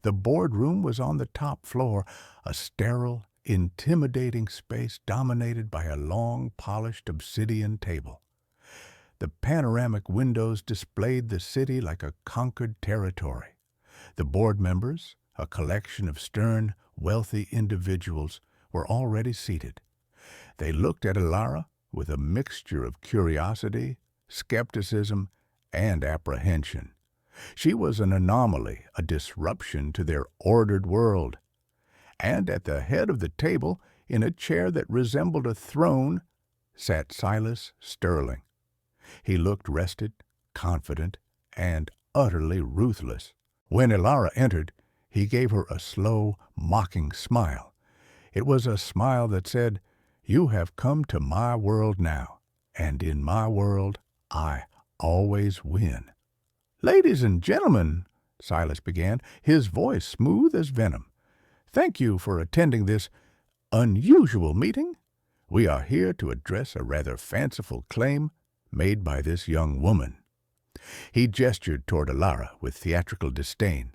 The boardroom was on the top floor, a sterile, intimidating space dominated by a long, polished obsidian table. The panoramic windows displayed the city like a conquered territory. The board members, a collection of stern, wealthy individuals, were already seated. They looked at Ilara with a mixture of curiosity, skepticism, and apprehension. She was an anomaly, a disruption to their ordered world. And at the head of the table, in a chair that resembled a throne, sat Silas Sterling. He looked rested, confident, and utterly ruthless. When Elara entered, he gave her a slow, mocking smile. It was a smile that said, "You have come to my world now, and in my world I always win." "Ladies and gentlemen," Silas began, his voice smooth as venom, "thank you for attending this unusual meeting. We are here to address a rather fanciful claim made by this young woman." He gestured toward Elara with theatrical disdain.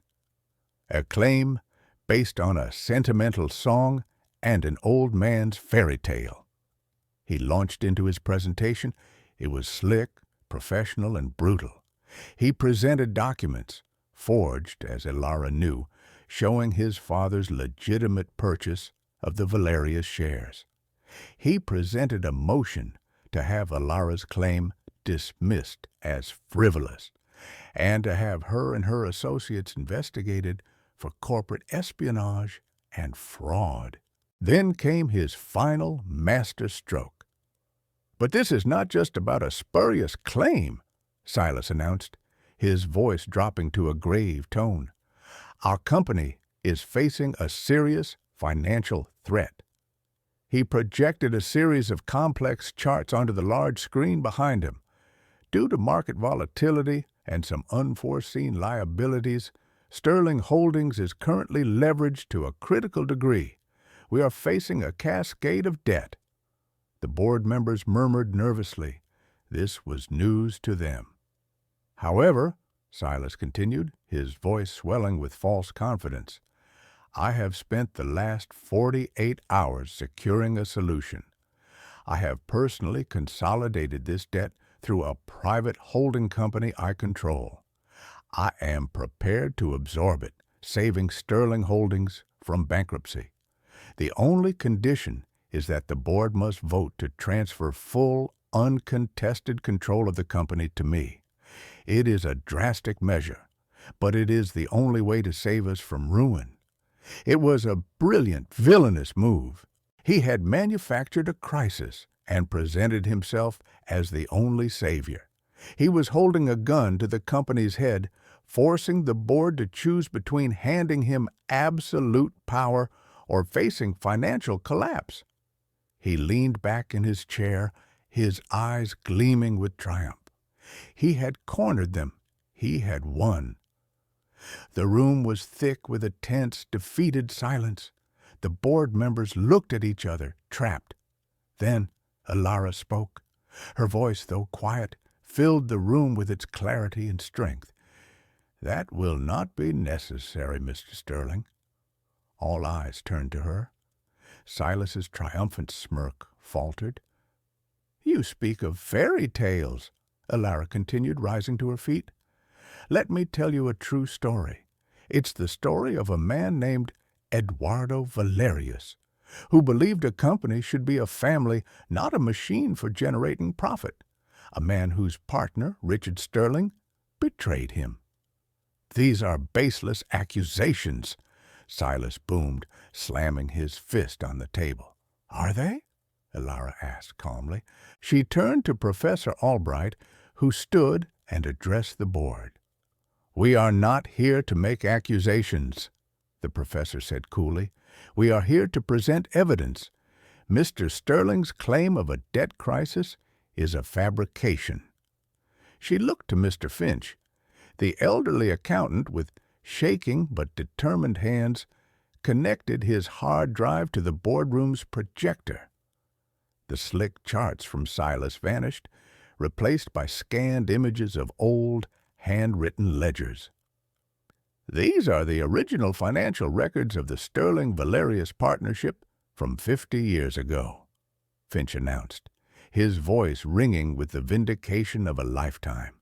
"A claim based on a sentimental song and an old man's fairy tale." He launched into his presentation. It was slick, professional, and brutal. He presented documents, forged, as Elara knew, showing his father's legitimate purchase of the Valerius shares. He presented a motion to have Elara's claim dismissed as frivolous, and to have her and her associates investigated for corporate espionage and fraud. Then came his final master stroke. "But this is not just about a spurious claim," Silas announced, his voice dropping to a grave tone. "Our company is facing a serious financial threat." He projected a series of complex charts onto the large screen behind him. Due to market volatility and some unforeseen liabilities, Sterling Holdings is currently leveraged to a critical degree. We are facing a cascade of debt. The board members murmured nervously. This was news to them. "However," Silas continued, his voice swelling with false confidence, "I have spent the last 48 hours securing a solution. I have personally consolidated this debt through a private holding company I control. I am prepared to absorb it, saving Sterling Holdings from bankruptcy. The only condition is that the board must vote to transfer full, uncontested control of the company to me. It is a drastic measure, but it is the only way to save us from ruin." It was a brilliant, villainous move. He had manufactured a crisis and presented himself as the only savior. He was holding a gun to the company's head, forcing the board to choose between handing him absolute power or facing financial collapse. He leaned back in his chair, his eyes gleaming with triumph. He had cornered them. He had won. The room was thick with a tense, defeated silence. The board members looked at each other, trapped. Then Elara spoke. Her voice, though quiet, filled the room with its clarity and strength. "That will not be necessary, Mr. Sterling." All eyes turned to her. Silas's triumphant smirk faltered. "You speak of fairy tales," Elara continued, rising to her feet. "Let me tell you a true story. It's the story of a man named Eduardo Valerius, who believed a company should be a family, not a machine for generating profit. A man whose partner, Richard Sterling, betrayed him." "These are baseless accusations," Silas boomed, slamming his fist on the table. "Are they?" Elara asked calmly. She turned to Professor Albright, who stood and addressed the board. "We are not here to make accusations," the professor said coolly. "We are here to present evidence. Mr. Sterling's claim of a debt crisis is a fabrication." She looked to Mr. Finch. The elderly accountant, with shaking but determined hands, connected his hard drive to the boardroom's projector. The slick charts from Silas vanished, replaced by scanned images of old, handwritten ledgers. "These are the original financial records of the Sterling-Valerius partnership from 50 years ago," Finch announced, his voice ringing with the vindication of a lifetime.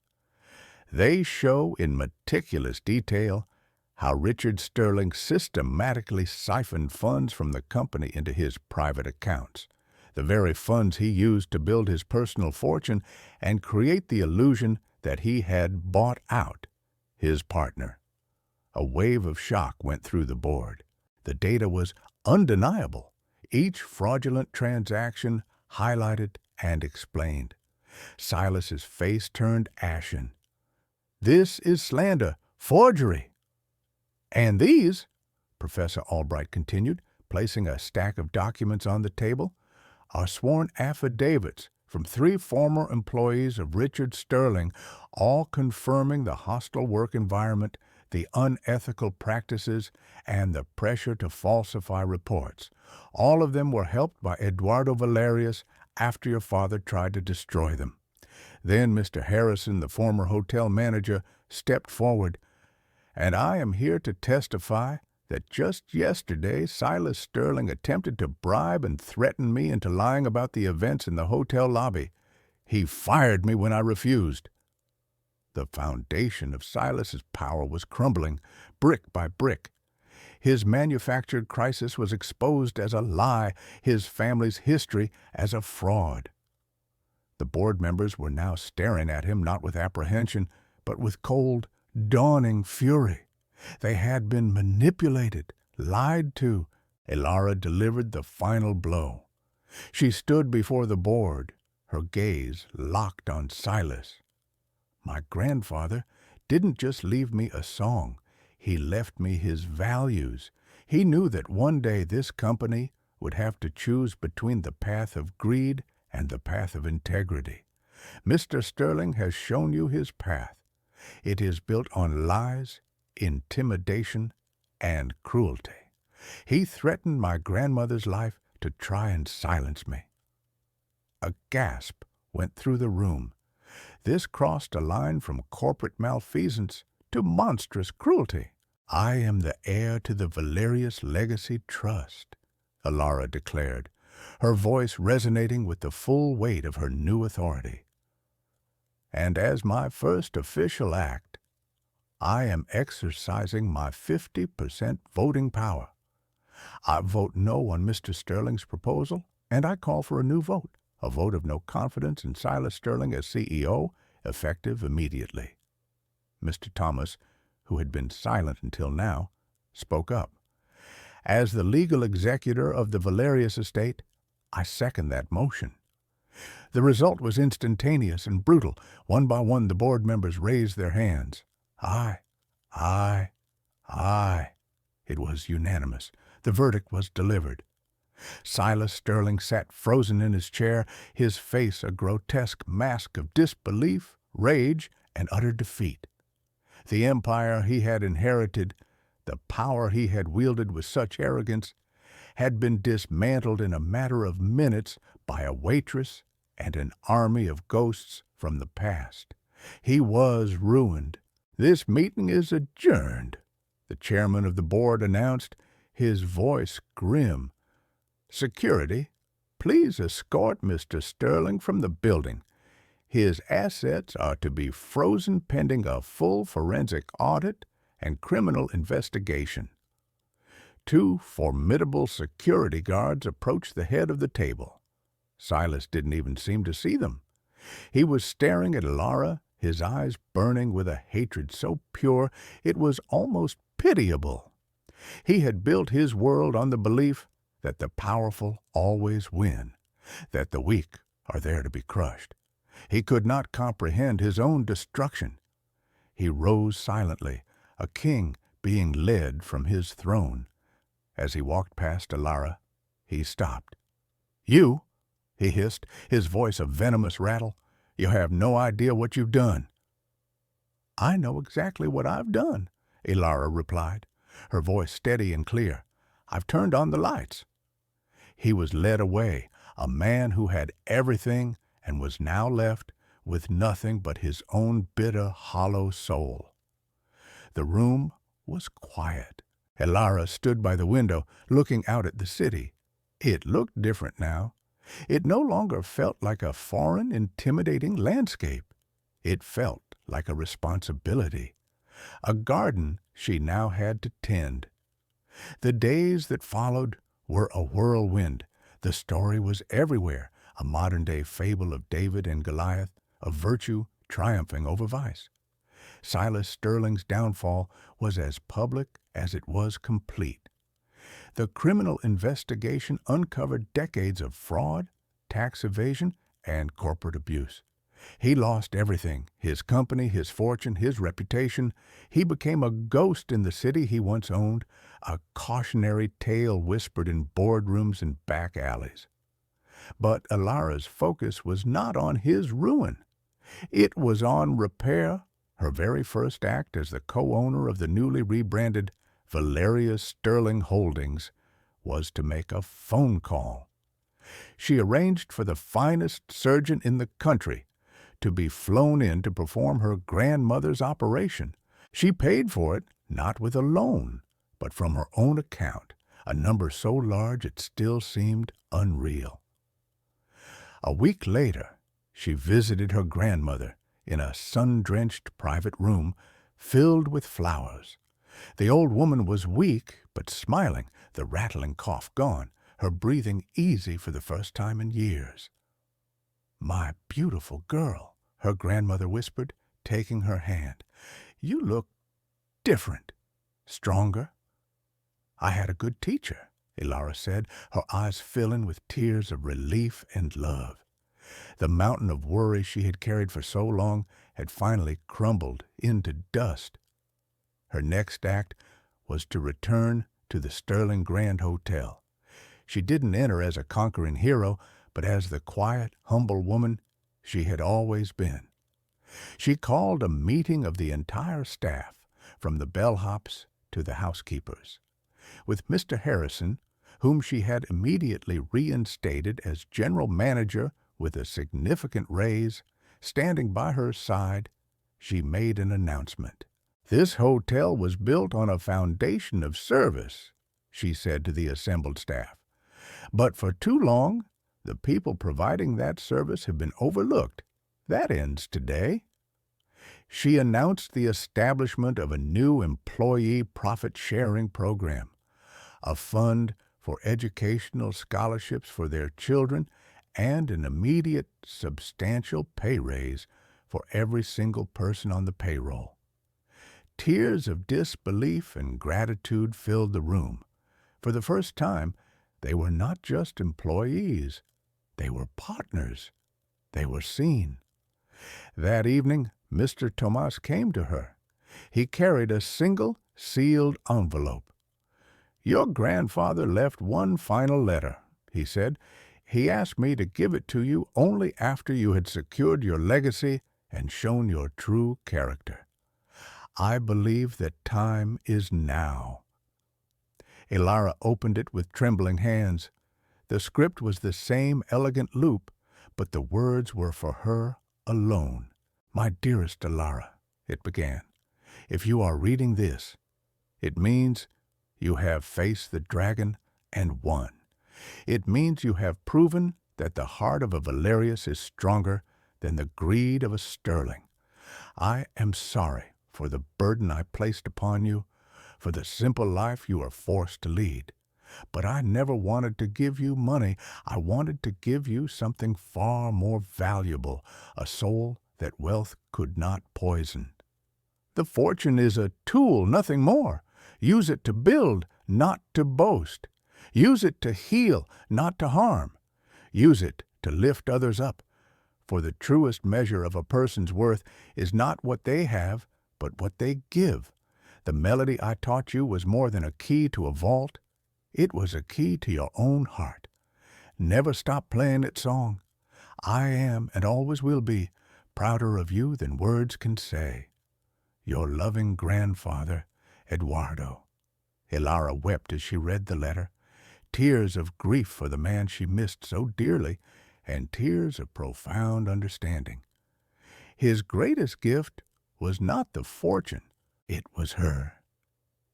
"They show in meticulous detail how Richard Sterling systematically siphoned funds from the company into his private accounts, the very funds he used to build his personal fortune and create the illusion that he had bought out his partner. A wave of shock went through the board. The data was undeniable, each fraudulent transaction highlighted and explained. Silas's face turned ashen. "This is slander, forgery." "And these," Professor Albright continued, placing a stack of documents on the table, "are sworn affidavits from 3 former employees of Richard Sterling, all confirming the hostile work environment, the unethical practices, and the pressure to falsify reports. All of them were helped by Eduardo Valerius after your father tried to destroy them." Then Mr. Harrison, the former hotel manager, stepped forward. "And I am here to testify that just yesterday Silas Sterling attempted to bribe and threaten me into lying about the events in the hotel lobby. He fired me when I refused." The foundation of Silas's power was crumbling, brick by brick. His manufactured crisis was exposed as a lie, his family's history as a fraud. The board members were now staring at him not with apprehension, but with cold, dawning fury. They had been manipulated, lied to. Elara delivered the final blow. She stood before the board, her gaze locked on Silas. "My grandfather didn't just leave me a song. He left me his values. He knew that one day this company would have to choose between the path of greed and the path of integrity. Mr. Sterling has shown you his path. It is built on lies, intimidation, and cruelty. He threatened my grandmother's life to try and silence me." A gasp went through the room. This crossed a line from corporate malfeasance to monstrous cruelty. "I am the heir to the Valerius Legacy Trust," Elara declared, her voice resonating with the full weight of her new authority. "And as my first official act, I am exercising my 50% voting power. I vote no on Mr. Sterling's proposal, and I call for a new vote, a vote of no confidence in Silas Sterling as CEO, effective immediately." Mr. Thomas, who had been silent until now, spoke up. "As the legal executor of the Valerius estate, I second that motion." The result was instantaneous and brutal. One by one the board members raised their hands. Aye, aye, aye. It was unanimous. The verdict was delivered. Silas Sterling sat frozen in his chair, his face a grotesque mask of disbelief, rage, and utter defeat. The empire he had inherited, the power he had wielded with such arrogance, had been dismantled in a matter of minutes by a waitress and an army of ghosts from the past. He was ruined. "This meeting is adjourned," the chairman of the board announced, his voice grim. "Security, please escort Mr. Sterling from the building. His assets are to be frozen pending a full forensic audit and criminal investigation." 2 formidable security guards approached the head of the table. Silas didn't even seem to see them. He was staring at Elara, his eyes burning with a hatred so pure it was almost pitiable. He had built his world on the belief that the powerful always win, that the weak are there to be crushed. He could not comprehend his own destruction. He rose silently, a king being led from his throne. As he walked past Elara, he stopped. "You," he hissed, his voice a venomous rattle, "you have no idea what you've done." "I know exactly what I've done," Elara replied, her voice steady and clear. "I've turned on the lights." He was led away, a man who had everything and was now left with nothing but his own bitter, hollow soul. The room was quiet. Elara stood by the window, looking out at the city. It looked different now. It no longer felt like a foreign, intimidating landscape. It felt like a responsibility, a garden she now had to tend. The days that followed were a whirlwind. The story was everywhere, a modern-day fable of David and Goliath, of virtue triumphing over vice. Silas Sterling's downfall was as public as it was complete. The criminal investigation uncovered decades of fraud, tax evasion, and corporate abuse. He lost everything, his company, his fortune, his reputation. He became a ghost in the city he once owned, a cautionary tale whispered in boardrooms and back alleys. But Elara's focus was not on his ruin. It was on repair. Her very first act as the co-owner of the newly rebranded Valeria Sterling Holdings was to make a phone call. She arranged for the finest surgeon in the country to be flown in to perform her grandmother's operation. She paid for it, not with a loan, but from her own account, a number so large it still seemed unreal. A week later, she visited her grandmother in a sun-drenched private room filled with flowers. The old woman was weak but smiling, the rattling cough gone, her breathing easy for the first time in years. "My beautiful girl," her grandmother whispered, taking her hand. "You look different, stronger." "I had a good teacher," Elara said, her eyes filling with tears of relief and love. The mountain of worry she had carried for so long had finally crumbled into dust. Her next act was to return to the Sterling Grand Hotel. She didn't enter as a conquering hero, but as the quiet, humble woman she had always been. She called a meeting of the entire staff, from the bellhops to the housekeepers. With Mr. Harrison, whom she had immediately reinstated as general manager with a significant raise, standing by her side, she made an announcement. "This hotel was built on a foundation of service," she said to the assembled staff. "But for too long, the people providing that service have been overlooked. That ends today." She announced the establishment of a new employee profit-sharing program, a fund for educational scholarships for their children, and an immediate, substantial pay raise for every single person on the payroll. Tears of disbelief and gratitude filled the room. For the first time, they were not just employees. They were partners. They were seen. That evening, Mr. Tomas came to her. He carried a single, sealed envelope. "Your grandfather left one final letter," he said. "He asked me to give it to you only after you had secured your legacy and shown your true character. I believe that time is now." Elara opened it with trembling hands. The script was the same elegant loop, but the words were for her alone. "My dearest Elara," it began, "if you are reading this, it means you have faced the dragon and won. It means you have proven that the heart of a Valerius is stronger than the greed of a Sterling. I am sorry for the burden I placed upon you, for the simple life you are forced to lead. But I never wanted to give you money. I wanted to give you something far more valuable, a soul that wealth could not poison. The fortune is a tool, nothing more. Use it to build, not to boast. Use it to heal, not to harm. Use it to lift others up. For the truest measure of a person's worth is not what they have, but what they give. The melody I taught you was more than a key to a vault. It was a key to your own heart. Never stop playing its song. I am, and always will be, prouder of you than words can say. Your loving grandfather, Eduardo." Elara wept as she read the letter, tears of grief for the man she missed so dearly, and tears of profound understanding. His greatest gift was not the fortune, it was her.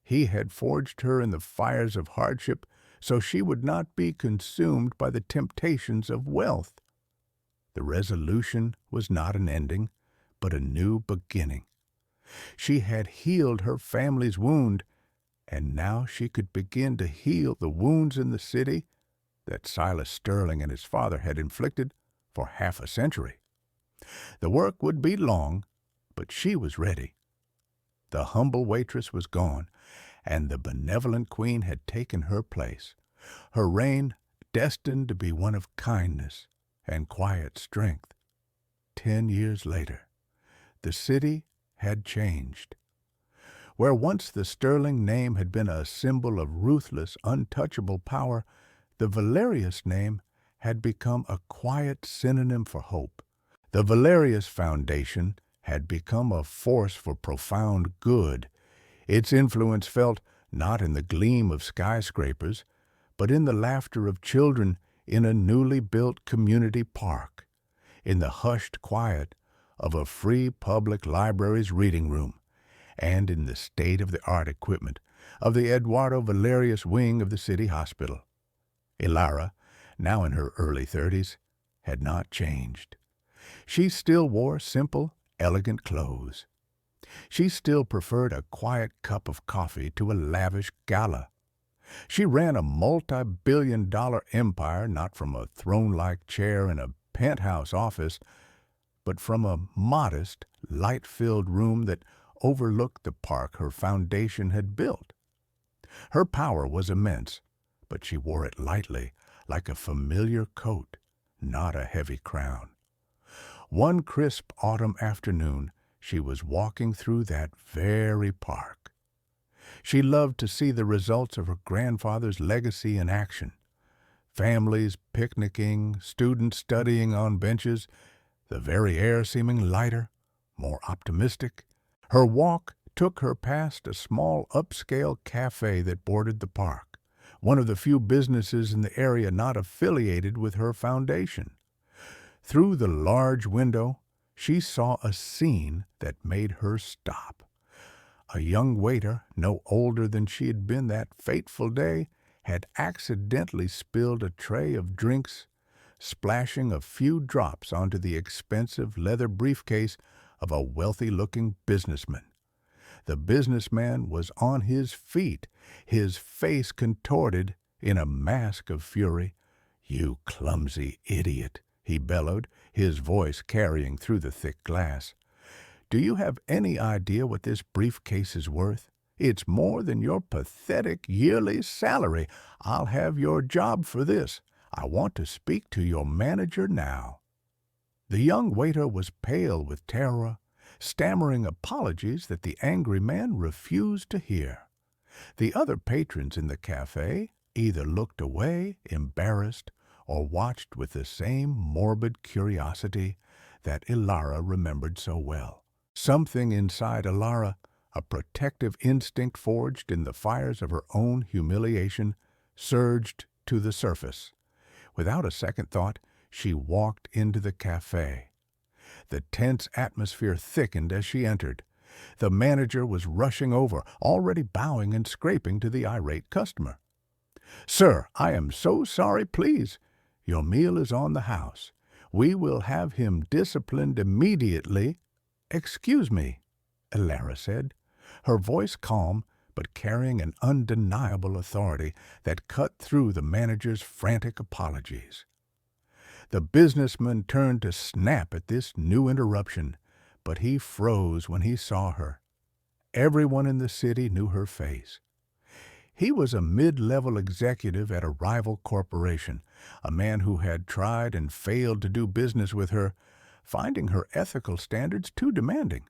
He had forged her in the fires of hardship so she would not be consumed by the temptations of wealth. The resolution was not an ending, but a new beginning. She had healed her family's wound, and now she could begin to heal the wounds in the city that Silas Sterling and his father had inflicted for half a century. The work would be long, but she was ready. The humble waitress was gone, and the benevolent queen had taken her place, her reign destined to be one of kindness and quiet strength. 10 years later, the city had changed. Where once the sterling name had been a symbol of ruthless, untouchable power, the Valerius name had become a quiet synonym for hope. The Valerius Foundation had become a force for profound good, its influence felt not in the gleam of skyscrapers, but in the laughter of children in a newly built community park, in the hushed quiet of a free public library's reading room, and in the state-of-the-art equipment of the Eduardo Valerius wing of the city hospital. Ilara, now in her early 30s, had not changed. She still wore simple, elegant clothes. She still preferred a quiet cup of coffee to a lavish gala. She ran a multi-billion-dollar empire not from a throne-like chair in a penthouse office, but from a modest, light-filled room that overlooked the park her foundation had built. Her power was immense, but she wore it lightly, like a familiar coat, not a heavy crown. One crisp autumn afternoon, she was walking through that very park. She loved to see the results of her grandfather's legacy in action. Families picnicking, students studying on benches, the very air seeming lighter, more optimistic. Her walk took her past a small upscale cafe that bordered the park, one of the few businesses in the area not affiliated with her foundation. Through the large window, she saw a scene that made her stop. A young waiter, no older than she had been that fateful day, had accidentally spilled a tray of drinks, splashing a few drops onto the expensive leather briefcase of a wealthy-looking businessman. The businessman was on his feet, his face contorted in a mask of fury. "You clumsy idiot," he bellowed, his voice carrying through the thick glass. "Do you have any idea what this briefcase is worth? It's more than your pathetic yearly salary. I'll have your job for this. I want to speak to your manager now." The young waiter was pale with terror, stammering apologies that the angry man refused to hear. The other patrons in the cafe either looked away, embarrassed, or watched with the same morbid curiosity that Ilara remembered so well. Something inside Ilara, a protective instinct forged in the fires of her own humiliation, surged to the surface. Without a second thought, she walked into the cafe. The tense atmosphere thickened as she entered. The manager was rushing over, already bowing and scraping to the irate customer. "Sir, I am so sorry, please. Your meal is on the house. We will have him disciplined immediately." "Excuse me," Ilara said, her voice calm but carrying an undeniable authority that cut through the manager's frantic apologies. The businessman turned to snap at this new interruption, but he froze when he saw her. Everyone in the city knew her face. He was a mid-level executive at a rival corporation, a man who had tried and failed to do business with her, finding her ethical standards too demanding.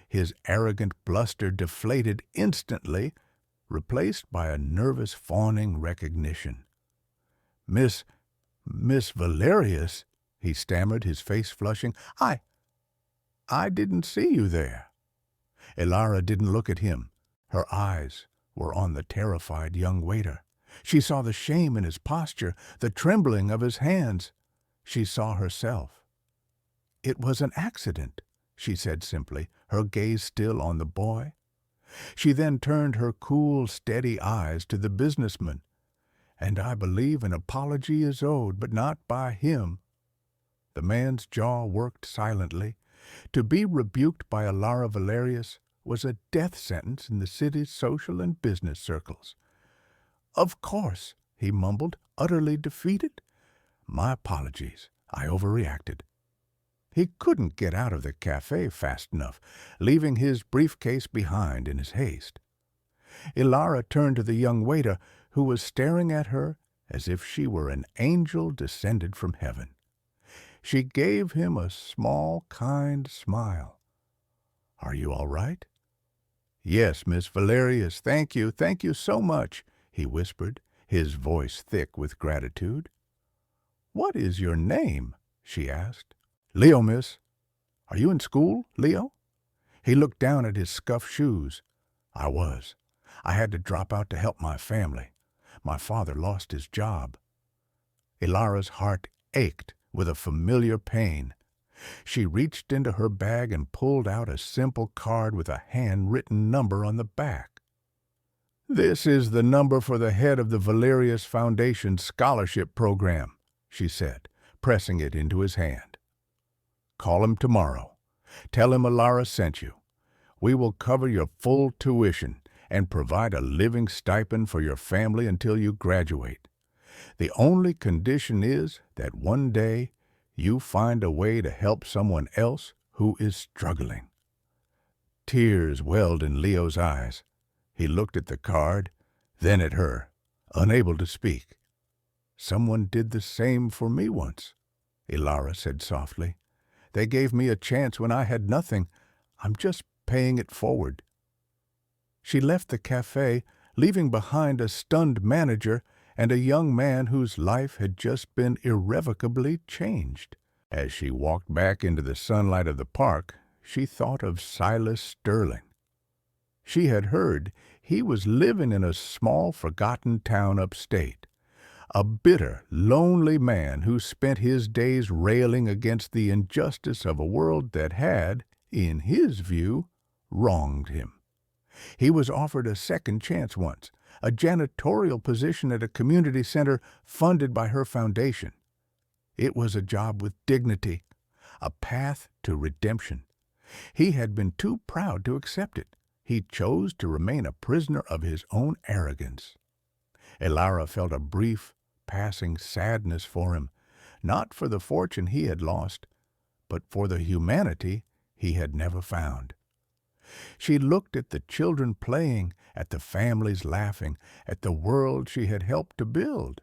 His arrogant bluster deflated instantly, replaced by a nervous fawning recognition. Miss Valerius," he stammered, his face flushing. I didn't see you there." Ilara didn't look at him. Her eyes were on the terrified young waiter. She saw the shame in his posture, the trembling of his hands. She saw herself. "It was an accident," she said simply, her gaze still on the boy. She then turned her cool, steady eyes to the businessman. "And I believe an apology is owed, but not by him." The man's jaw worked silently. To be rebuked by Ilara Valerius was a death sentence in the city's social and business circles. "Of course," he mumbled, utterly defeated. "My apologies. I overreacted." He couldn't get out of the cafe fast enough, leaving his briefcase behind in his haste. Ilara turned to the young waiter, who was staring at her as if she were an angel descended from heaven. She gave him a small, kind smile. "Are you all right?" "Yes, Miss Valerius, thank you so much," he whispered, his voice thick with gratitude. "What is your name?" she asked. "Leo, miss." "Are you in school, Leo?" He looked down at his scuffed shoes. "I was. I had to drop out to help my family. My father lost his job." Ilara's heart ached with a familiar pain. She reached into her bag and pulled out a simple card with a handwritten number on the back. "This is the number for the head of the Valerius Foundation Scholarship Program," she said, pressing it into his hand. "Call him tomorrow. Tell him Ilara sent you. We will cover your full tuition and provide a living stipend for your family until you graduate. The only condition is that one day you find a way to help someone else who is struggling." Tears welled in Leo's eyes. He looked at the card, then at her, unable to speak. "Someone did the same for me once," Ilara said softly. "They gave me a chance when I had nothing. I'm just paying it forward." She left the cafe, leaving behind a stunned manager and a young man whose life had just been irrevocably changed. As she walked back into the sunlight of the park, she thought of Silas Sterling. She had heard he was living in a small, forgotten town upstate, a bitter, lonely man who spent his days railing against the injustice of a world that had, in his view, wronged him. He was offered a second chance once, a janitorial position at a community center funded by her foundation. It was a job with dignity, a path to redemption. He had been too proud to accept it. He chose to remain a prisoner of his own arrogance. Ilara felt a brief, passing sadness for him, not for the fortune he had lost, but for the humanity he had never found. She looked at the children playing, at the families laughing, at the world she had helped to build.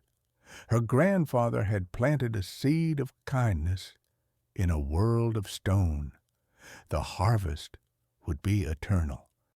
Her grandfather had planted a seed of kindness in a world of stone. The harvest would be eternal.